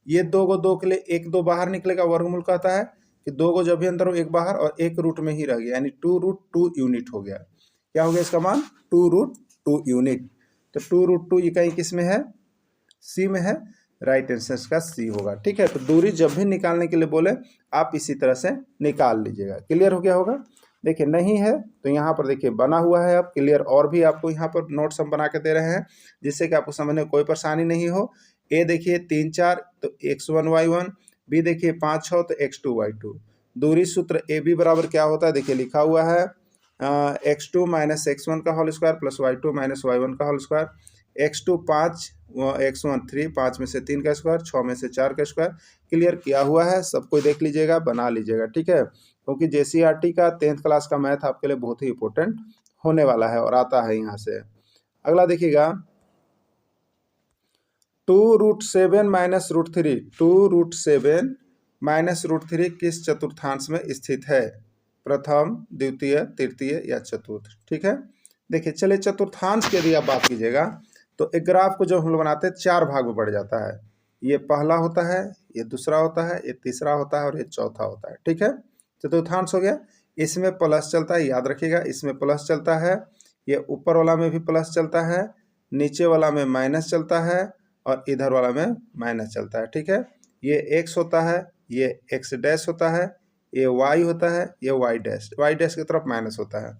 ये 2 को 2 के लिए 1 2 बाहर निकलेगा, वर्गमूल कहता है कि 2 को जब भी अंदर हो 1 बाहर और 1 रूट में ही रह गया, यानी 2√2 यूनिट हो गया। क्या हो गया इसका मान, 2√2 यूनिट। तो 2√2 इकाई किस में है, सी में है, राइट आंसर का सी होगा। ठीक है, तो दूरी जब भी निकालने के लिए बोले आप इसी तरह से निकाल लीजिएगा। क्लियर हो गया होगा। देखिए नहीं है तो यहाँ पर देखिए बना हुआ है अब क्लियर, और भी आपको यहाँ पर नोट्स हम बना के दे रहे हैं जिससे कि आपको समझने में कोई परेशानी नहीं हो। ए देखिए 3 4 तो x1 y1, बी देखिए 5 6 तो x2 y2। दूरी सूत्र ए बी बराबर क्या होता है, देखिए लिखा हुआ है x2 माइनस x1 का whole square plus y2 minus y1 का होल स्क्वायर। x2 5, x1 3, 5 में से 3 का स्क्वायर, 6 में से 4 का स्क्वायर। क्लियर किया हुआ है, सब कोई देख लीजिएगा, बना लीजिएगा। ठीक है, क्योंकि JCERT का 10th क्लास का मैथ आपके लिए बहुत ही इंपॉर्टेंट होने वाला है और आता है यहाँ से। अगला देखिएगा 2√7 माइनस √3, 2√7 माइनस √3 किस चतुर्थांश में स्थित है, प्रथम, द्वितीय, तृतीय या चतुर्थ। ठीक है, देखिए चलिए चतुर्थांश की यदि आप बात कीजिएगा तो एक ग्राफ को जब हम लोग बनाते हैं 4 भाग में बढ़ जाता है। ये पहला होता है, ये दूसरा होता है, ये तीसरा होता है और ये चौथा होता है। ठीक है, चतुर्थांश हो गया। इसमें प्लस चलता है, याद रखिएगा इसमें प्लस चलता है, ये ऊपर वाला में भी प्लस चलता है, नीचे वाला में माइनस चलता है और इधर वाला में माइनस चलता है। ठीक है, ये x होता है, ये x डैश होता है, ये y होता है, ये y डैश की तरफ माइनस होता है।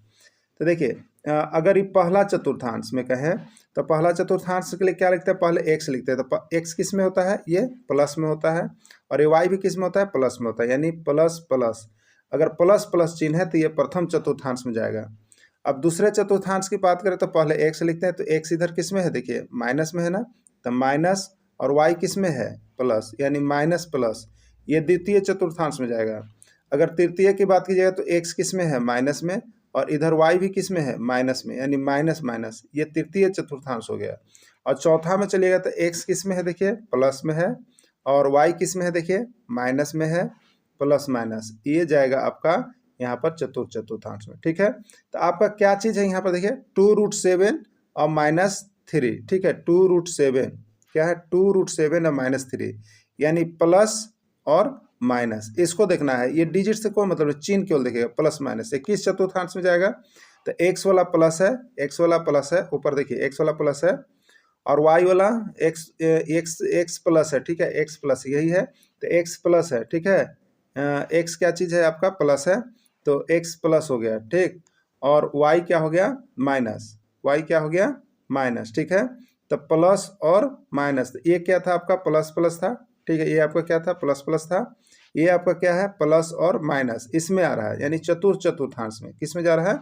तो देखिए अगर ये पहला चतुर्थांश में कहें तो पहला चतुर्थांश के लिए क्या लिखते हैं, पहले x लिखते हैं। तो x किस में होता है, ये प्लस में होता है, और ये y भी किस में होता है, प्लस में होता है, यानी प्लस प्लस। अगर प्लस प्लस चिन्ह है तो ये प्रथम चतुर्थांश में जाएगा। अब दूसरे चतुर्थांश की बात करें तो पहले x लिखते हैं, तो x इधर किस में है, देखिए माइनस में है ना, तो माइनस, और y किस में है, प्लस, यानी माइनस प्लस, ये द्वितीय चतुर्थांश में जाएगा। अगर तृतीय की बात कीजिएगा तो x किस में है, माइनस में, और इधर y भी किस में है, माइनस में, यानी माइनस माइनस, ये तृतीय चतुर्थांश हो गया। और चौथा में चलिएगा तो x किस में है, देखिए प्लस में है, और y किस में है, देखिए माइनस में है, प्लस माइनस, ये जाएगा आपका यहाँ पर चतुर्थांश में। ठीक है, तो आपका क्या चीज़ है यहाँ पर देखिए 2√7 और -3। ठीक है, 2√7 क्या है, 2√7 और -3, यानी प्लस और माइनस, इसको देखना है। ये डिजिट से कोई मतलब चिन्ह केवल देखिएगा, प्लस माइनस से किस चतुर्थांश में जाएगा, तो x वाला प्लस है, x वाला प्लस है, ऊपर देखिए x वाला प्लस है, और y वाला x प्लस है। ठीक है, x प्लस यही है, तो x प्लस है। ठीक है, x क्या चीज़ है आपका, प्लस है, तो x प्लस हो गया। ठीक, और y क्या हो गया, माइनस, y क्या हो गया, माइनस। ठीक है, तो प्लस और माइनस, ये क्या था आपका, प्लस प्लस था। ठीक है, ये आपका क्या था, प्लस प्लस था, ये आपका क्या है, प्लस और माइनस, इसमें आ रहा है, यानी चतुर्थांश में, किस में जा रहा है,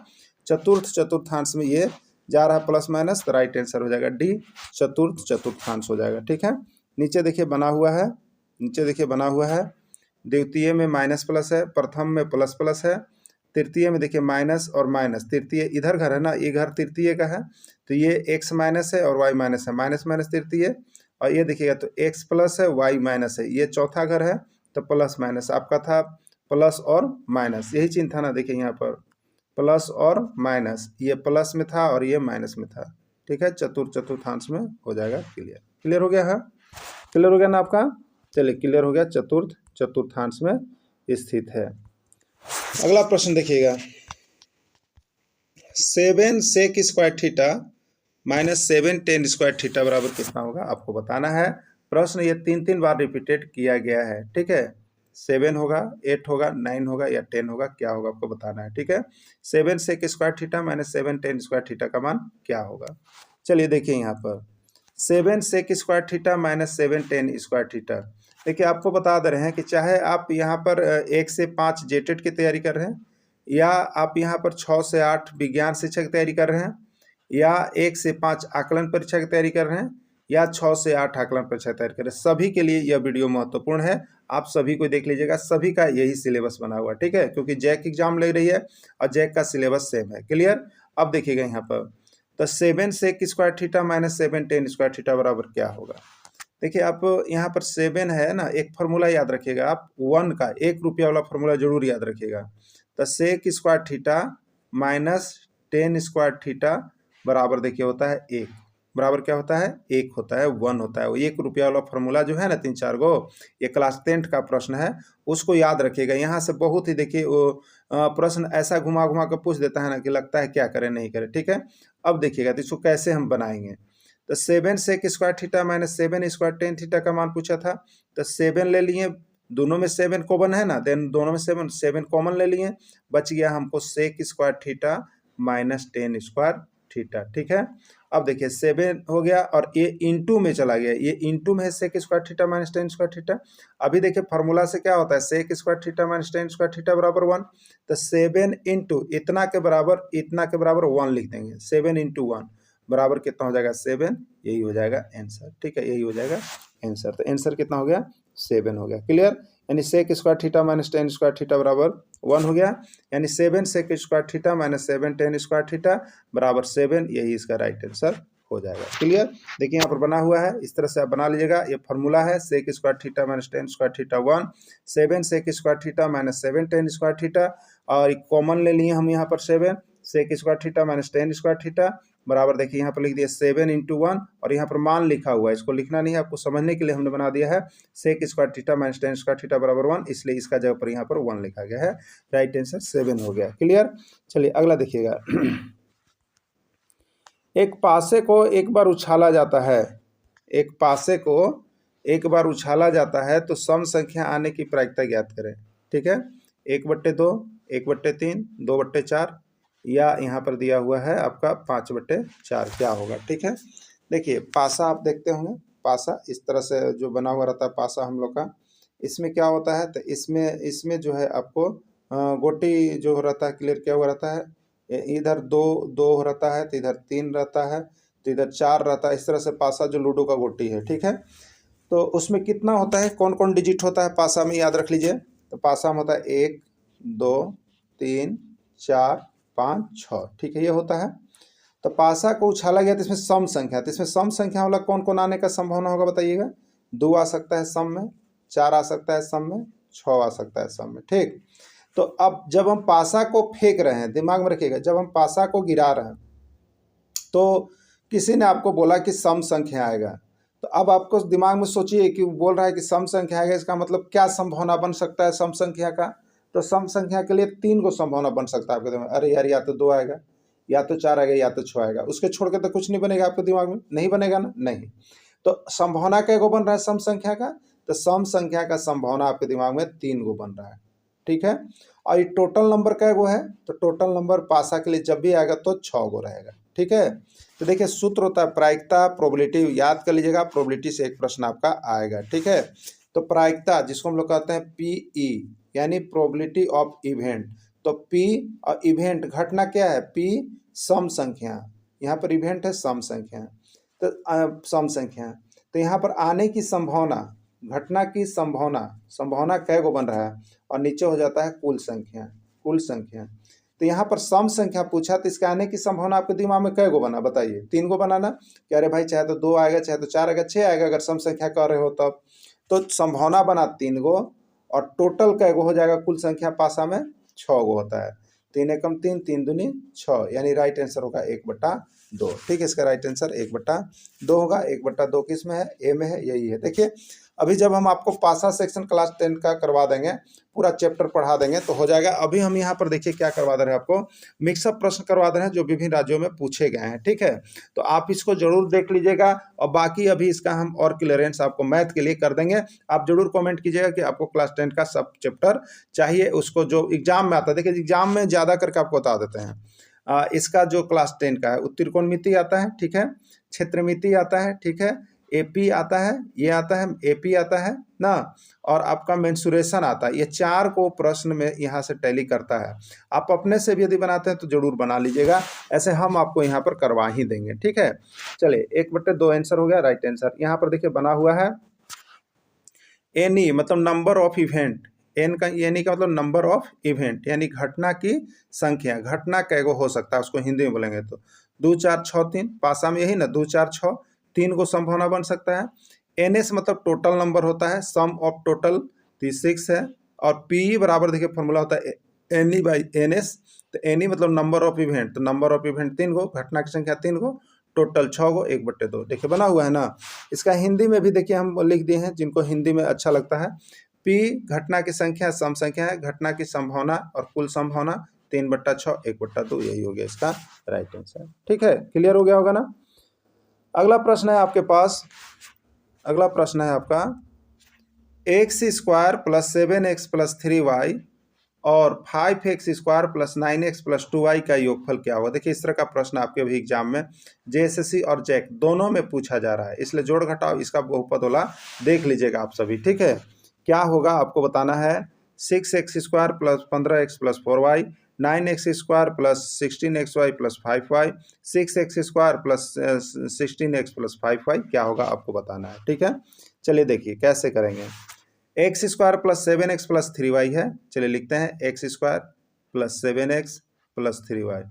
चतुर्थांश में ये जा रहा है प्लस माइनस, तो राइट आंसर हो जाएगा डी, चतुर्थांश हो जाएगा। ठीक है, नीचे देखिए बना हुआ है, नीचे देखिए बना हुआ है, द्वितीय में माइनस प्लस है, प्रथम में प्लस प्लस है, तृतीय में देखिए माइनस और माइनस, तृतीय इधर घर है ना, ये घर तृतीय का है, तो ये x माइनस है और y माइनस है, माइनस माइनस तृतीय, और ये देखिएगा तो x प्लस है, y माइनस है, ये चौथा घर है, तो प्लस माइनस आपका था, प्लस और माइनस, यही चिन्ह था ना, देखिए यहाँ पर प्लस और माइनस, ये प्लस में था और ये माइनस में था। ठीक है, चतुर्थांश में हो जाएगा क्लियर। क्लियर हो गया है, क्लियर हो गया ना आपका, चलिए क्लियर हो गया, चतुर्थांश में स्थित है। अगला प्रश्न देखिएगा 7 sec square theta -7 tan square theta बराबर कितना होगा, आपको बताना है। प्रश्न ये 3 बार रिपीटेड किया गया है। ठीक है, 7 होगा, 8 होगा, 9 होगा या 10 होगा, क्या होगा आपको बताना है। ठीक है, 7 sec square theta -7 tan square theta का मान क्या होगा। चलिए देखिए यहाँ पर 7 sec square theta -7 tan square theta, देखिए आपको बता दे रहे हैं कि चाहे आप यहाँ पर 1 से 5 जेटेट की तैयारी कर रहे हैं, या आप यहाँ पर 6 से 8 विज्ञान शिक्षा की तैयारी कर रहे हैं, या 1 से 5 आकलन परीक्षा की तैयारी कर रहे हैं, या 6 से 8 आकलन परीक्षा तैयार करें। सभी के लिए यह वीडियो महत्वपूर्ण है, आप सभी को देख लीजिएगा, सभी का यही सिलेबस बना हुआ है, ठीक है, क्योंकि जैक एग्जाम ले रही है और जैक का सिलेबस सेम है। क्लियर। अब देखिएगा यहाँ पर, तो 7 sec square theta minus 7 tan square theta बराबर क्या होगा। देखिए आप यहाँ पर 7 है ना, एक फार्मूला याद रखिएगा आप, 1 का 1 रुपया वाला फार्मूला जरूर याद रखिएगा। तो sec square theta minus 10 square theta बराबर देखिए होता है 1, बराबर क्या होता है 1 होता है, 1 होता है। वो 1 रुपया वाला फार्मूला जो है ना 3-4 गो, ये क्लास 10 का प्रश्न है, उसको याद रखिएगा। यहाँ से बहुत ही देखिए वो प्रश्न ऐसा घुमा घुमा कर पूछ देता है ना कि लगता है क्या करें नहीं करें, ठीक है। अब देखिएगा तो इसको कैसे हम बनाएंगे। तो 7 sec square theta minus 7 square tan theta का मान पूछा था, तो 7 ले लिए, दोनों में 7 कॉमन है ना, देन दोनों में 7 कॉमन ले लिए, बच गया हमको sec square theta minus 10 square theta, ठीक है। अब देखिए 7 हो गया और ये इंटू में चला गया, ये इंटू में है sec square theta minus 10 square theta. अभी देखिए फार्मूला से क्या होता है, sec square theta minus 10 square theta बराबर 1, तो 7 इंटू इतना के बराबर 1 लिख देंगे, 7 इंटू 1 बराबर कितना हो जाएगा 7, यही हो जाएगा आंसर, ठीक है, यही हो जाएगा आंसर। तो आंसर कितना हो गया 7 हो गया। क्लियर। यानी sec square theta minus 10 square theta बराबर 1 हो गया, यानी 7 sec square theta minus 7 10 square theta बराबर 7, यही इसका राइट आंसर हो जाएगा। क्लियर। देखिए यहाँ पर बना हुआ है, इस तरह से आप बना लीजिएगा। ये फार्मूला है sec square theta minus 10 square theta 1, 7 sec square theta minus 7 10 square theta, और कॉमन ले लिए हम यहाँ पर 7 sec square theta minus 10 square theta बराबर देखिए यहाँ पर लिख दिया 7 इंटू 1, और यहाँ पर मान लिखा हुआ है, इसको लिखना नहीं है, आपको समझने के लिए हमने बना दिया है sec square theta minus 10 square theta बराबर 1, इसलिए इसका जगह पर यहाँ पर 1 लिखा गया है। राइट आंसर 7 हो गया। क्लियर। चलिए अगला देखिएगा। एक पासे को एक बार उछाला जाता है, एक पासे को एक बार उछाला जाता है तो सम संख्या आने की प्रायिकता ज्ञात करें, ठीक है। 1/2, 1/3, 2/4, या यहाँ पर दिया हुआ है आपका 5/4 क्या होगा, ठीक है। देखिए पासा आप देखते होंगे, पासा इस तरह से जो बना हुआ रहता है पासा हम लोग का, इसमें क्या होता है, तो इसमें जो है आपको गोटी जो रहता है क्लियर किया हुआ रहता है, इधर 2 रहता है, तो इधर 3 रहता है, तो इधर 4 रहता है। इस तरह से पासा जो लूडो का गोटी है, ठीक है। तो उसमें कितना होता है, कौन कौन डिजिट होता है पासा में, याद रख लीजिए। तो पासा में होता है 1 2 3 4 5 6, ठीक है, ये होता है। तो पासा को उछाला गया तो इसमें सम संख्या, तो इसमें सम संख्या वाला कौन कौन आने का संभावना होगा बताइएगा। 2 आ सकता है सम में, 4 आ सकता है सम में, 6 आ सकता है सम में, ठीक। तो अब जब हम पासा को फेंक रहे हैं, दिमाग में रखिएगा, जब हम पासा को गिरा रहे हैं तो किसी ने आपको बोला कि सम संख्या आएगा, तो अब आपको दिमाग में सोचिए कि वो बोल रहा है कि सम संख्या आएगा, इसका मतलब क्या संभावना बन सकता है सम संख्या का। तो सम संख्या के लिए 3 को संभावना बन सकता है आपके दिमाग में। अरे यार, या तो 2 आएगा, या तो 4 आएगा, या तो 6 आएगा, उसके छोड़ के तो कुछ नहीं बनेगा आपके दिमाग में, नहीं बनेगा ना, नहीं। तो संभावना कैगो बन रहा है सम संख्या का, तो सम संख्या का संभावना आपके दिमाग में 3 गो बन रहा है, ठीक है। और ये टोटल नंबर कैगो है, तो टोटल नंबर पासा के लिए जब भी आएगा तो 6 गो रहेगा, ठीक है। तो देखिए सूत्र होता है प्रायिकता, प्रोबेबिलिटी, याद कर लीजिएगा, प्रोबेबिलिटी से एक प्रश्न आपका आएगा, ठीक है। तो प्रायिकता जिसको हम लोग कहते हैं पीई, यानी प्रोबेबिलिटी ऑफ इवेंट। तो पी और इवेंट, घटना क्या है, पी सम संख्या, यहाँ पर इवेंट है सम संख्या, तो सम संख्या, तो यहाँ पर आने की संभावना, घटना की संभावना कै गो बन रहा है, और नीचे हो जाता है कुल संख्या, कुल संख्या। तो यहाँ पर सम संख्या पूछा, तो इसके आने की संभावना आपके दिमाग में कै गो बना बताइए, 3 गो बनाना। कह रहे भाई चाहे तो 2 आएगा, चाहे तो 4 आएगा, 6 आएगा, अगर सम संख्या कह रहे हो तब। तो संभावना बना 3 गो, और टोटल कै गो हो जाएगा कुल संख्या पासा में 6 गो होता है। 3 एकम 3, 3 दूनी 6, यानी राइट आंसर होगा 1/2, ठीक है। इसका राइट आंसर 1/2 होगा। 1/2 किस में है, ए में है, यही है। देखिए अभी जब हम आपको पासा सेक्शन क्लास 10 का करवा देंगे, पूरा चैप्टर पढ़ा देंगे तो हो जाएगा। अभी हम यहाँ पर देखिए क्या करवा दे रहे हैं आपको, मिक्सअप प्रश्न करवा दे रहे हैं जो विभिन्न राज्यों में पूछे गए हैं, ठीक है। तो आप इसको जरूर देख लीजिएगा, और बाकी अभी इसका हम और क्लियरेंस आपको मैथ के लिए कर देंगे। आप जरूर कमेंट कीजिएगा कि आपको क्लास 10 का सब चैप्टर चाहिए, उसको जो एग्जाम में आता है। देखिए एग्जाम में ज़्यादा करके आपको बता देते हैं। इसका जो क्लास 10 का है, त्रिकोणमिति आता है, ठीक है, क्षेत्रमिति आता है, ठीक है, एपी आता है, ये आता है एपी आता है ना, और आपका मेंसुरेशन आता है। ये 4 को प्रश्न में यहाँ से टैली करता है। आप अपने से भी यदि बनाते हैं तो जरूर बना लीजिएगा, ऐसे हम आपको यहाँ पर करवा ही देंगे, ठीक है। चलिए 1/2 आंसर हो गया राइट आंसर। यहाँ पर देखिए बना हुआ है एनी मतलब नंबर ऑफ इवेंट, एन का एनी का मतलब नंबर ऑफ इवेंट यानी घटना की संख्या। घटना कैगो हो सकता है उसको हिंदी में बोलेंगे तो 2 4 6 3, पासा में यही ना 2 4 6, 3 को संभावना बन सकता है। एन एस मतलब टोटल नंबर होता है, सम ऑफ टोटल, तो 6 है। और पी बराबर देखिए फॉर्मूला होता है एनी बाई एन एस, तो एनी मतलब नंबर ऑफ इवेंट, तो नंबर ऑफ इवेंट 3 गो, घटना की संख्या 3 गो, टोटल 6 गो, 1/2 देखिए बना हुआ है ना। इसका हिंदी में भी देखिए हम लिख दिए हैं, जिनको हिंदी में अच्छा लगता है। पी घटना की संख्या सम संख्या है, घटना की संभावना और कुल संभावना 3/6 1/2, यही हो गया इसका राइट आंसर, ठीक है। क्लियर हो गया होगा ना। अगला प्रश्न है आपके पास, अगला प्रश्न है आपका x² + 7x + 3y और 5x² + 9x + 2y का योगफल क्या होगा। देखिए इस तरह का प्रश्न आपके भी एग्जाम में जेएसएससी और जैक दोनों में पूछा जा रहा है, इसलिए जोड़ घटाव इसका बहुपद वाला देख लीजिएगा आप सभी, ठीक है। क्या होगा आपको बताना है। 6x² + 15x + 4y, 9x² + 16xy + 5y, 6x² + 16x + 5y क्या होगा आपको बताना है, ठीक है। चलिए देखिए कैसे करेंगे। x² + 7x + 3y है, चलिए लिखते हैं x² + 7x + 3y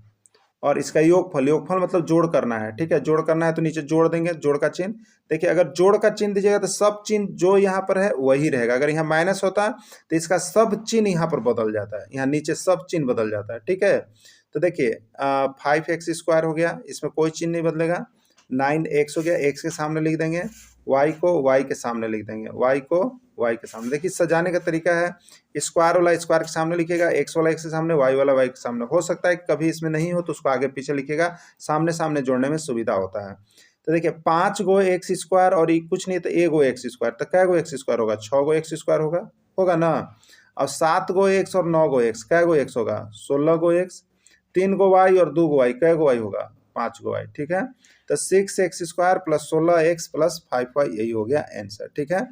और इसका योगफल, योगफल मतलब जोड़ करना है, ठीक है। जोड़ करना है तो नीचे जोड़ देंगे, जोड़ का चिन्ह। देखिए अगर जोड़ का चिन्ह दीजिएगा तो सब चिन्ह जो यहाँ पर है वही रहेगा, अगर यहाँ माइनस होता तो इसका सब चिन्ह यहाँ पर बदल जाता है, यहाँ नीचे सब चिन्ह बदल जाता है, ठीक है। तो देखिए 5x² हो गया, इसमें कोई चिन्ह नहीं बदलेगा। 9x हो गया, x के सामने लिख देंगे, y को y के सामने लिख देंगे, y को y के सामने। देखिए सजाने का तरीका है, स्क्वायर वाला स्क्वायर के सामने लिखेगा, x वाला x के सामने, y वाला y के सामने। हो सकता है कभी इसमें नहीं हो तो उसको आगे पीछे लिखेगा, सामने सामने जोड़ने में सुविधा होता है। तो देखिए 5 गो x² और कुछ नहीं तो 1 गो x², तो कै गो x² होगा, 6 गो x² होगा ना। और 7 गो x और 9 गो x, कै गो x होगा, 16 गो x, 3 गो y और 2 गो y, कै गो y होगा, 5 गो y, ठीक है। तो 6x² + 16x + 5y यही हो गया आंसर, ठीक है।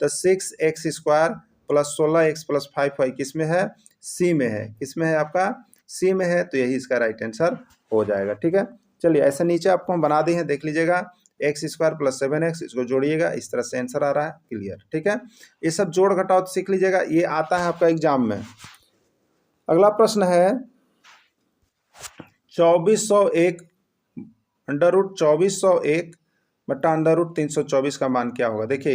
तो 6x² + 16x + 5y किस में है, सी में है, किस में है आपका, सी में है, तो यही इसका राइट आंसर हो जाएगा, ठीक है। चलिए ऐसे नीचे आपको हम बना दिए हैं, देख लीजिएगा x² + 7x, इसको जोड़िएगा, इस तरह से आंसर आ रहा है, क्लियर, ठीक है। ये सब जोड़ घटाव तो सीख लीजिएगा, ये आता है आपका एग्जाम में। अगला प्रश्न है 2401 √2401/√324 का मान क्या होगा। देखिए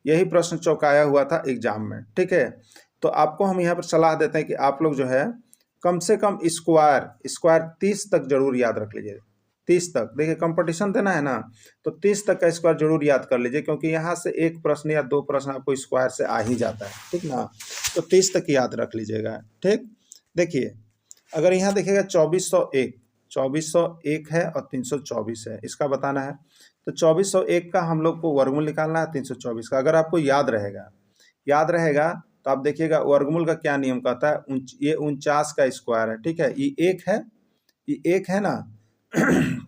यही प्रश्न चौंकाया हुआ था एग्जाम में, ठीक है। तो आपको हम यहाँ पर सलाह देते हैं कि आप लोग जो है कम से कम स्क्वायर 30 तक जरूर याद रख लीजिए, 30 तक। देखिए कंपटीशन देना है ना, तो 30 तक का स्क्वायर जरूर याद कर लीजिए, क्योंकि यहाँ से एक प्रश्न या 2 प्रश्न आपको स्क्वायर से आ ही जाता है, ठीक ना। तो 30 तक याद रख लीजिएगा, ठीक। देखिए अगर यहाँ देखिएगा 2401 है और 324 है, इसका बताना है। तो 2401 का हम लोग को वर्गमूल निकालना है, 324 का। अगर आपको याद रहेगा तो आप देखिएगा वर्गमूल का क्या नियम कहता है। ये 49 का स्क्वायर है, ठीक है। ये एक है ना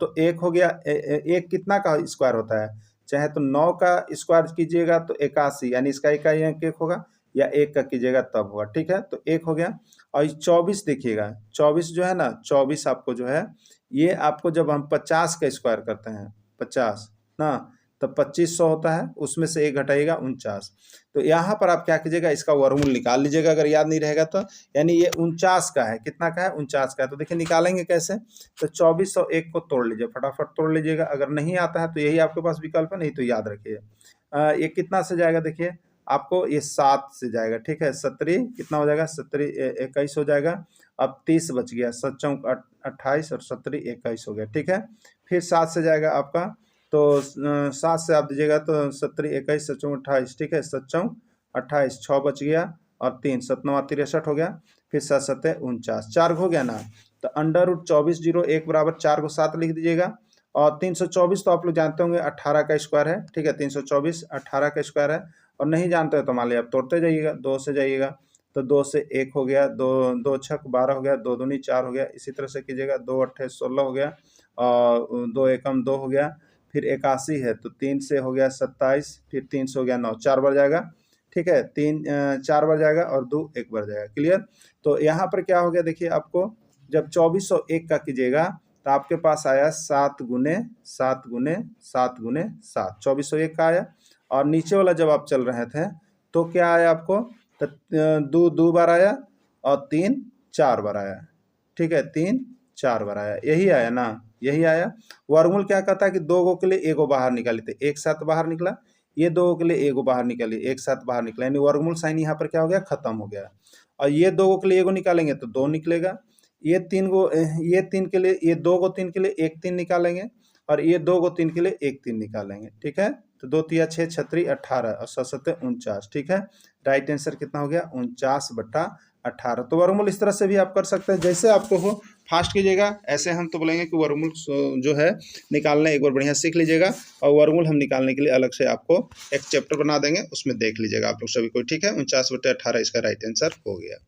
तो एक हो गया, एक कितना का स्क्वायर होता है, चाहे तो 9 का स्क्वायर कीजिएगा तो 81, यानी इसका इकाई अंक 1 होगा, या 1 का कीजिएगा तब होगा, ठीक है। तो 1 हो गया। और 24 देखिएगा, 24 जो है ना, 24 आपको जो है, ये आपको जब हम 50 का स्क्वायर करते हैं, 50 ना, तब 2500 होता है, उसमें से 1 घटाइएगा 49। तो यहाँ पर आप क्या कीजिएगा, इसका वर्गमूल निकाल लीजिएगा अगर याद नहीं रहेगा तो। यानी ये 49 का है, कितना का है, 49 का है। तो देखिए निकालेंगे कैसे, तो 2401 को तोड़ लीजिए, फटाफट तोड़ लीजिएगा। अगर नहीं आता है तो यही आपके पास विकल्प है, नहीं तो याद रखिए। ये कितना से जाएगा, देखिए आपको ये 7 से जाएगा, ठीक है। 17 कितना हो जाएगा, 17 21 हो जाएगा। अब 30 बच गया, 7 चौक 28 और 17 21 हो गया, ठीक है। फिर 7 से जाएगा आपका, तो 7 से आप दीजिएगा तो 17 21 7 चौक 28, ठीक है। 7 चौक 28, 6 बच गया और 3 7 9 63 हो गया। फिर 7 7 49, 4 हो गया ना। तो √2401 बराबर 4 को 7 लिख दीजिएगा। और 324 तो आप लोग जानते होंगे 18 का स्क्वायर है, ठीक है। 324 18 का स्क्वायर है। और नहीं जानते हो तो मान लिया आप तोड़ते जाइएगा, 2 से जाइएगा तो 2 से 1 हो गया, 2 छक 12 हो गया, 2 दूनी 4 हो गया। इसी तरह से कीजिएगा, 2 अट्ठे 16 हो गया और 2 एकम 2 हो गया। फिर 81 है तो 3 से हो गया 27, फिर 3 से हो गया 9, 4 बार जाएगा। ठीक है, 4 बार जाएगा और 2 1 बार जाएगा। क्लियर। तो यहाँ पर क्या हो गया देखिए, आपको जब 2401 का कीजिएगा तो आपके पास आया 7 गुने 7 गुने 7 गुने 7, 2401 का आया। और नीचे वाला जब आप चल रहे थे तो क्या आया आपको, तो 2 2 बार आया और 3 4 बार आया। ठीक है, 3 4 बार आया, यही आया ना, यही आया। वर्गमूल क्या कहता है कि 2 गो के लिए 1 गो बाहर निकाली थे, एक साथ बाहर निकला। ये 2 गो के लिए 1 गो बाहर निकाली, एक साथ बाहर निकला, यानी वर्गमूल साइन यहाँ पर क्या हो गया, खत्म हो गया। और ये 2 गो के लिए 1 गो निकालेंगे तो 2 निकलेगा। ये 3 गो, ये 3 के लिए, ये 2 गो 3 के लिए 1 3 निकालेंगे, और ये 2 गो 3 के लिए 1 3 निकालेंगे। ठीक है, तो 2 तिया 6 छत्री 18 और 7 7 49। ठीक है, राइट आंसर कितना हो गया, 49/18। तो वर्गमूल इस तरह से भी आप कर सकते हैं, जैसे आपको हो फास्ट कीजिएगा। ऐसे हम तो बोलेंगे कि वर्गमूल जो है निकालना एक बार बढ़िया सीख लीजिएगा, और वर्गमूल हम निकालने के लिए अलग से आपको एक चैप्टर बना देंगे, उसमें देख लीजिएगा आप लोग सभी को। ठीक है, 49/18 इसका राइट आंसर हो गया।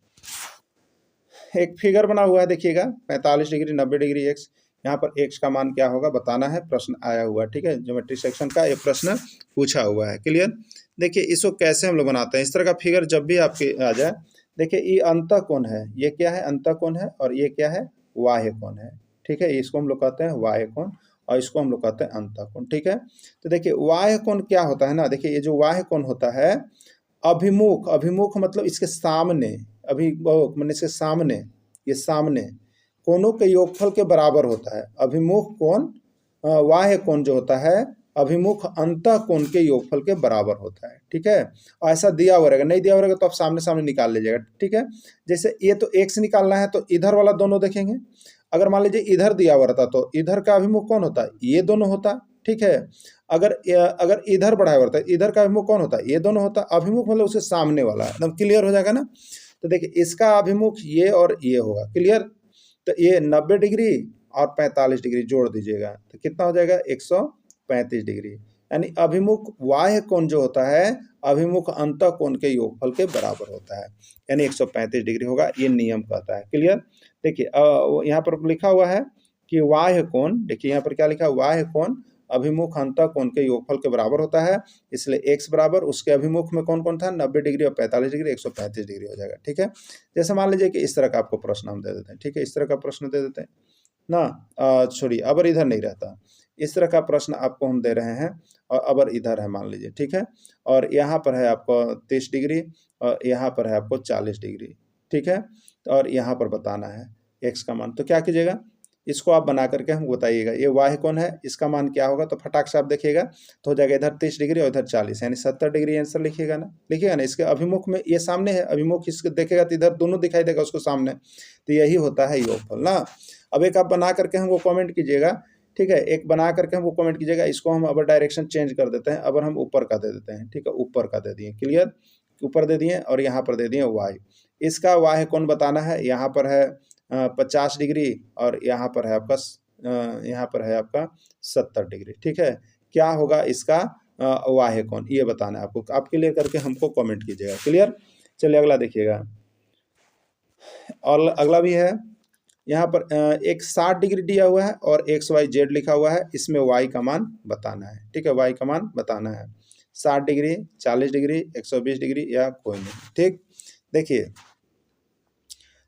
एक फिगर बना हुआ है देखिएगा, 45 डिग्री 90 डिग्री एक्स। यहाँ पर एक्स का मान क्या होगा बताना है, प्रश्न आया हुआ है। ठीक है, ज्योमेट्री सेक्शन का ये प्रश्न पूछा हुआ है। क्लियर। देखिए इसको कैसे हम लोग बनाते हैं, इस तरह का फिगर जब भी आपके आ जाए, देखिए ये अंतःकोण है, ये क्या है, अंतःकोण है, और ये क्या है, बाह्य कोण है। ठीक है, इसको हम लोग कहते हैं बाह्य कोण, और इसको हम लोग कहते हैं अंतःकोण। ठीक है, तो देखिए बाह्य कोण क्या होता है ना, देखिए ये जो बाह्य कोण होता है, अभिमुख, अभिमुख मतलब इसके सामने, अभिमुख मतलब इसके सामने, ये सामने कोणों के योगफल के बराबर होता है। अभिमुख कोण, बाह्य कोण जो होता है, अभिमुख अंतः कोण के योगफल के बराबर होता है। ठीक है, और ऐसा दिया हुआ रहेगा, नहीं दिया हुआ रहेगा तो आप सामने सामने निकाल लीजिएगा। ठीक है, जैसे ये तो एक्स निकालना है तो इधर वाला दोनों देखेंगे। अगर मान लीजिए इधर दिया हुआ रहता तो इधर का अभिमुख कौन होता है, ये दोनों होता। ठीक है, अगर इधर बढ़ाया हुआ रहता है, इधर का अभिमुख कौन होता है, ये दोनों होता। अभिमुख मतलब उसके सामने वाला, एकदम क्लियर हो जाएगा ना। तो देखिए इसका अभिमुख ये और ये होगा। क्लियर। तो ये 90 डिग्री और 45 डिग्री जोड़ दीजिएगा तो कितना हो जाएगा, 135 डिग्री। यानी अभिमुख बाह्य कोण जो होता है, अभिमुख अंतः कोण के योगफल के बराबर होता है, यानी 135 डिग्री होगा, ये नियम कहता है। क्लियर। देखिए यहाँ पर लिखा हुआ है कि बाह्य कोण, देखिए यहाँ पर क्या लिखा है, बाह्य कोण अभिमुख अंतः कोण के योगफल के बराबर होता है, इसलिए x बराबर उसके अभिमुख में कौन कौन था, 90 डिग्री और 45 डिग्री, 135 डिग्री हो जाएगा। ठीक है, जैसे मान लीजिए कि इस तरह का आपको प्रश्न हम दे देते हैं। ठीक है, इस तरह का प्रश्न दे देते हैं ना, छोड़िए अबर इधर नहीं रहता, इस तरह का प्रश्न आपको हम दे रहे हैं, और अबर इधर है मान लीजिए। ठीक है, और यहाँ पर है आपको 30 डिग्री, और यहाँ पर है आपको 40 डिग्री। ठीक है, और यहाँ पर बताना है x का मान। तो क्या कीजिएगा, इसको आप बना करके हमको बताइएगा, ये बाह्य कोण है, इसका मान क्या होगा, तो फटाक से आप देखिएगा तो हो जाएगा इधर 30 डिग्री और इधर 40, यानी 70 डिग्री आंसर लिखिएगा ना, लिखिएगा ना। इसके अभिमुख में ये सामने है, अभिमुख इसके देखेगा तो इधर दोनों दिखाई देगा उसको सामने, तो यही होता है योगफल ना। अब एक आप बना करके हमको कॉमेंट कीजिएगा। ठीक है, एक बना करके हमको कमेंट कीजिएगा। इसको हम अब डायरेक्शन चेंज कर देते हैं, अब हम ऊपर का दे देते हैं। ठीक है, ऊपर का दे दिए। क्लियर, ऊपर दे दिए, और यहाँ पर दे दिए वाई। इसका वाई कौन बताना है, यहाँ पर है 50 डिग्री, और यहाँ पर है आपका 70 डिग्री। ठीक है, क्या होगा इसका वाह्य कोण, ये बताना है आपको। आप क्लियर करके हमको कमेंट कीजिएगा। क्लियर। चलिए अगला देखिएगा, और अगला भी है। यहाँ पर एक 60 डिग्री दिया हुआ है और XYZ लिखा हुआ है, इसमें y का मान बताना है। ठीक है, y का मान बताना है, 60 डिग्री, 40 डिग्री, 120 डिग्री या कोई नहीं। ठीक, देखिए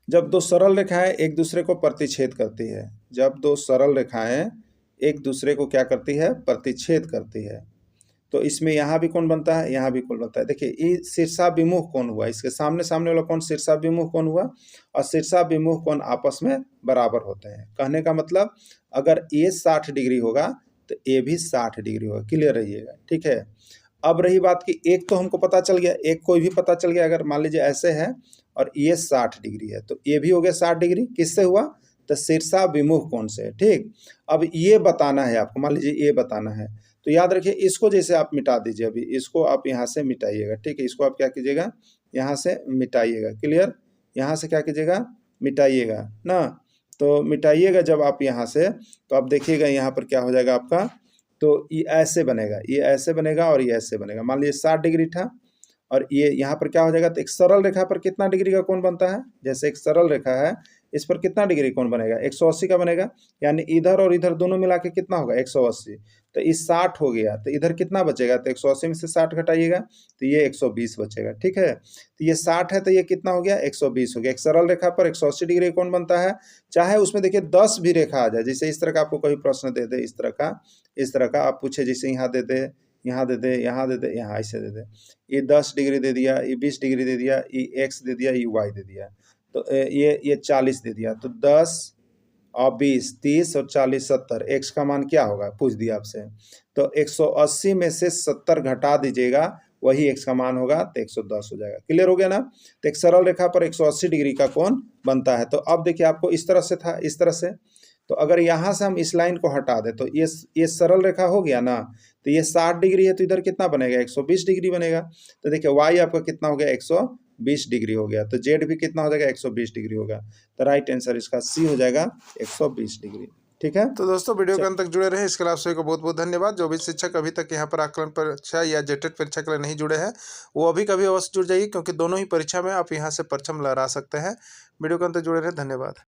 जब दो सरल रेखाएं एक दूसरे को प्रतिच्छेद करती है, जब दो सरल रेखाएं एक दूसरे को क्या करती है, प्रतिच्छेद करती है, तो इसमें यहाँ भी कोण बनता है, यहाँ भी कोण बनता है। देखिए ये शीर्षाभिमुख कोण हुआ, इसके सामने सामने वाला कोण शीर्षाभिमुख कोण हुआ, और शीर्षाभिमुख कोण आपस में बराबर होते हैं। कहने का मतलब अगर ये 60 डिग्री होगा तो ये भी 60 डिग्री होगा। क्लियर रहिएगा। ठीक है, अब रही बात कि एक तो हमको पता चल गया, एक कोई भी पता चल गया। अगर मान लीजिए ऐसे है और ये 60 डिग्री है, तो ये भी हो गया 60 डिग्री। किससे हुआ, तो शीर्षाभिमुख कोण से। ठीक, अब ये बताना है आपको, मान लीजिए ये बताना है, तो याद रखिए इसको जैसे आप मिटा दीजिए, अभी इसको आप यहाँ से मिटाइएगा। ठीक है, इसको आप क्या कीजिएगा, यहाँ से मिटाइएगा। क्लियर, यहाँ से क्या कीजिएगा, मिटाइएगा ना। तो मिटाइएगा जब आप यहाँ से, तो आप देखिएगा यहाँ पर क्या हो जाएगा आपका, तो ये ऐसे बनेगा, ये ऐसे बनेगा और ये ऐसे बनेगा। मान लीजिए 60 डिग्री था, और ये यहाँ पर क्या हो जाएगा, तो एक सरल रेखा पर कितना डिग्री का कोण बनता है, जैसे एक सरल रेखा है, इस पर कितना डिग्री कोण बनेगा, 180 का बनेगा। यानी इधर और इधर दोनों मिला के कितना होगा, 180। तो इस 60 हो गया, तो इधर कितना बचेगा, तो 180 में से 60 घटाइएगा तो ये 120 बचेगा। ठीक है, तो ये 60 है तो ये कितना हो गया, 120 हो गया। एक सरल रेखा पर 180 डिग्री कोण बनता है, चाहे उसमें देखिए 10 भी रेखा आ जाए। जैसे इस तरह का आपको कोई प्रश्न दे दे, इस तरह का आप पूछे, जैसे यहाँ दे दे, यहाँ दे दे, यहाँ दे दे, यहाँ ऐसे दे दे, ये 10 डिग्री दे दिया, ये 20 डिग्री दे दिया, ये x दे दिया, ये y दे दिया, तो ये 40 दे दिया, तो 10 और 20, 30 और 40, 70, x का मान क्या होगा, पूछ दिया आपसे। तो 180 में से 70 घटा दीजिएगा, वही x का मान होगा, तो 110 हो जाएगा। क्लियर हो गया ना। तो एक सरल रेखा पर 180 डिग्री का कोण बनता है। तो अब देखिए आपको इस तरह से था, इस तरह से, तो अगर यहाँ से हम इस लाइन को हटा दें तो ये सरल रेखा हो गया ना। तो ये 60 डिग्री है, तो इधर कितना बनेगा, 120 डिग्री बनेगा। तो देखिए y आपका कितना हो गया, 120 डिग्री हो गया। तो z भी कितना हो जाएगा, 120 डिग्री होगा। तो राइट आंसर इसका सी हो जाएगा, 120 डिग्री। ठीक है, तो दोस्तों वीडियो के अंत तक जुड़े रहे, इसके लिए आप सभी को बहुत बहुत धन्यवाद। जो भी शिक्षक अभी तक यहाँ पर आकलन परीक्षा या जेटेट परीक्षा के लिए नहीं जुड़े हैं, वो अभी कभी अवश्य जुड़ जाइए, क्योंकि दोनों ही परीक्षा में आप यहाँ से परचम लहरा सकते हैं। वीडियो के अंत तक जुड़े रहे, धन्यवाद।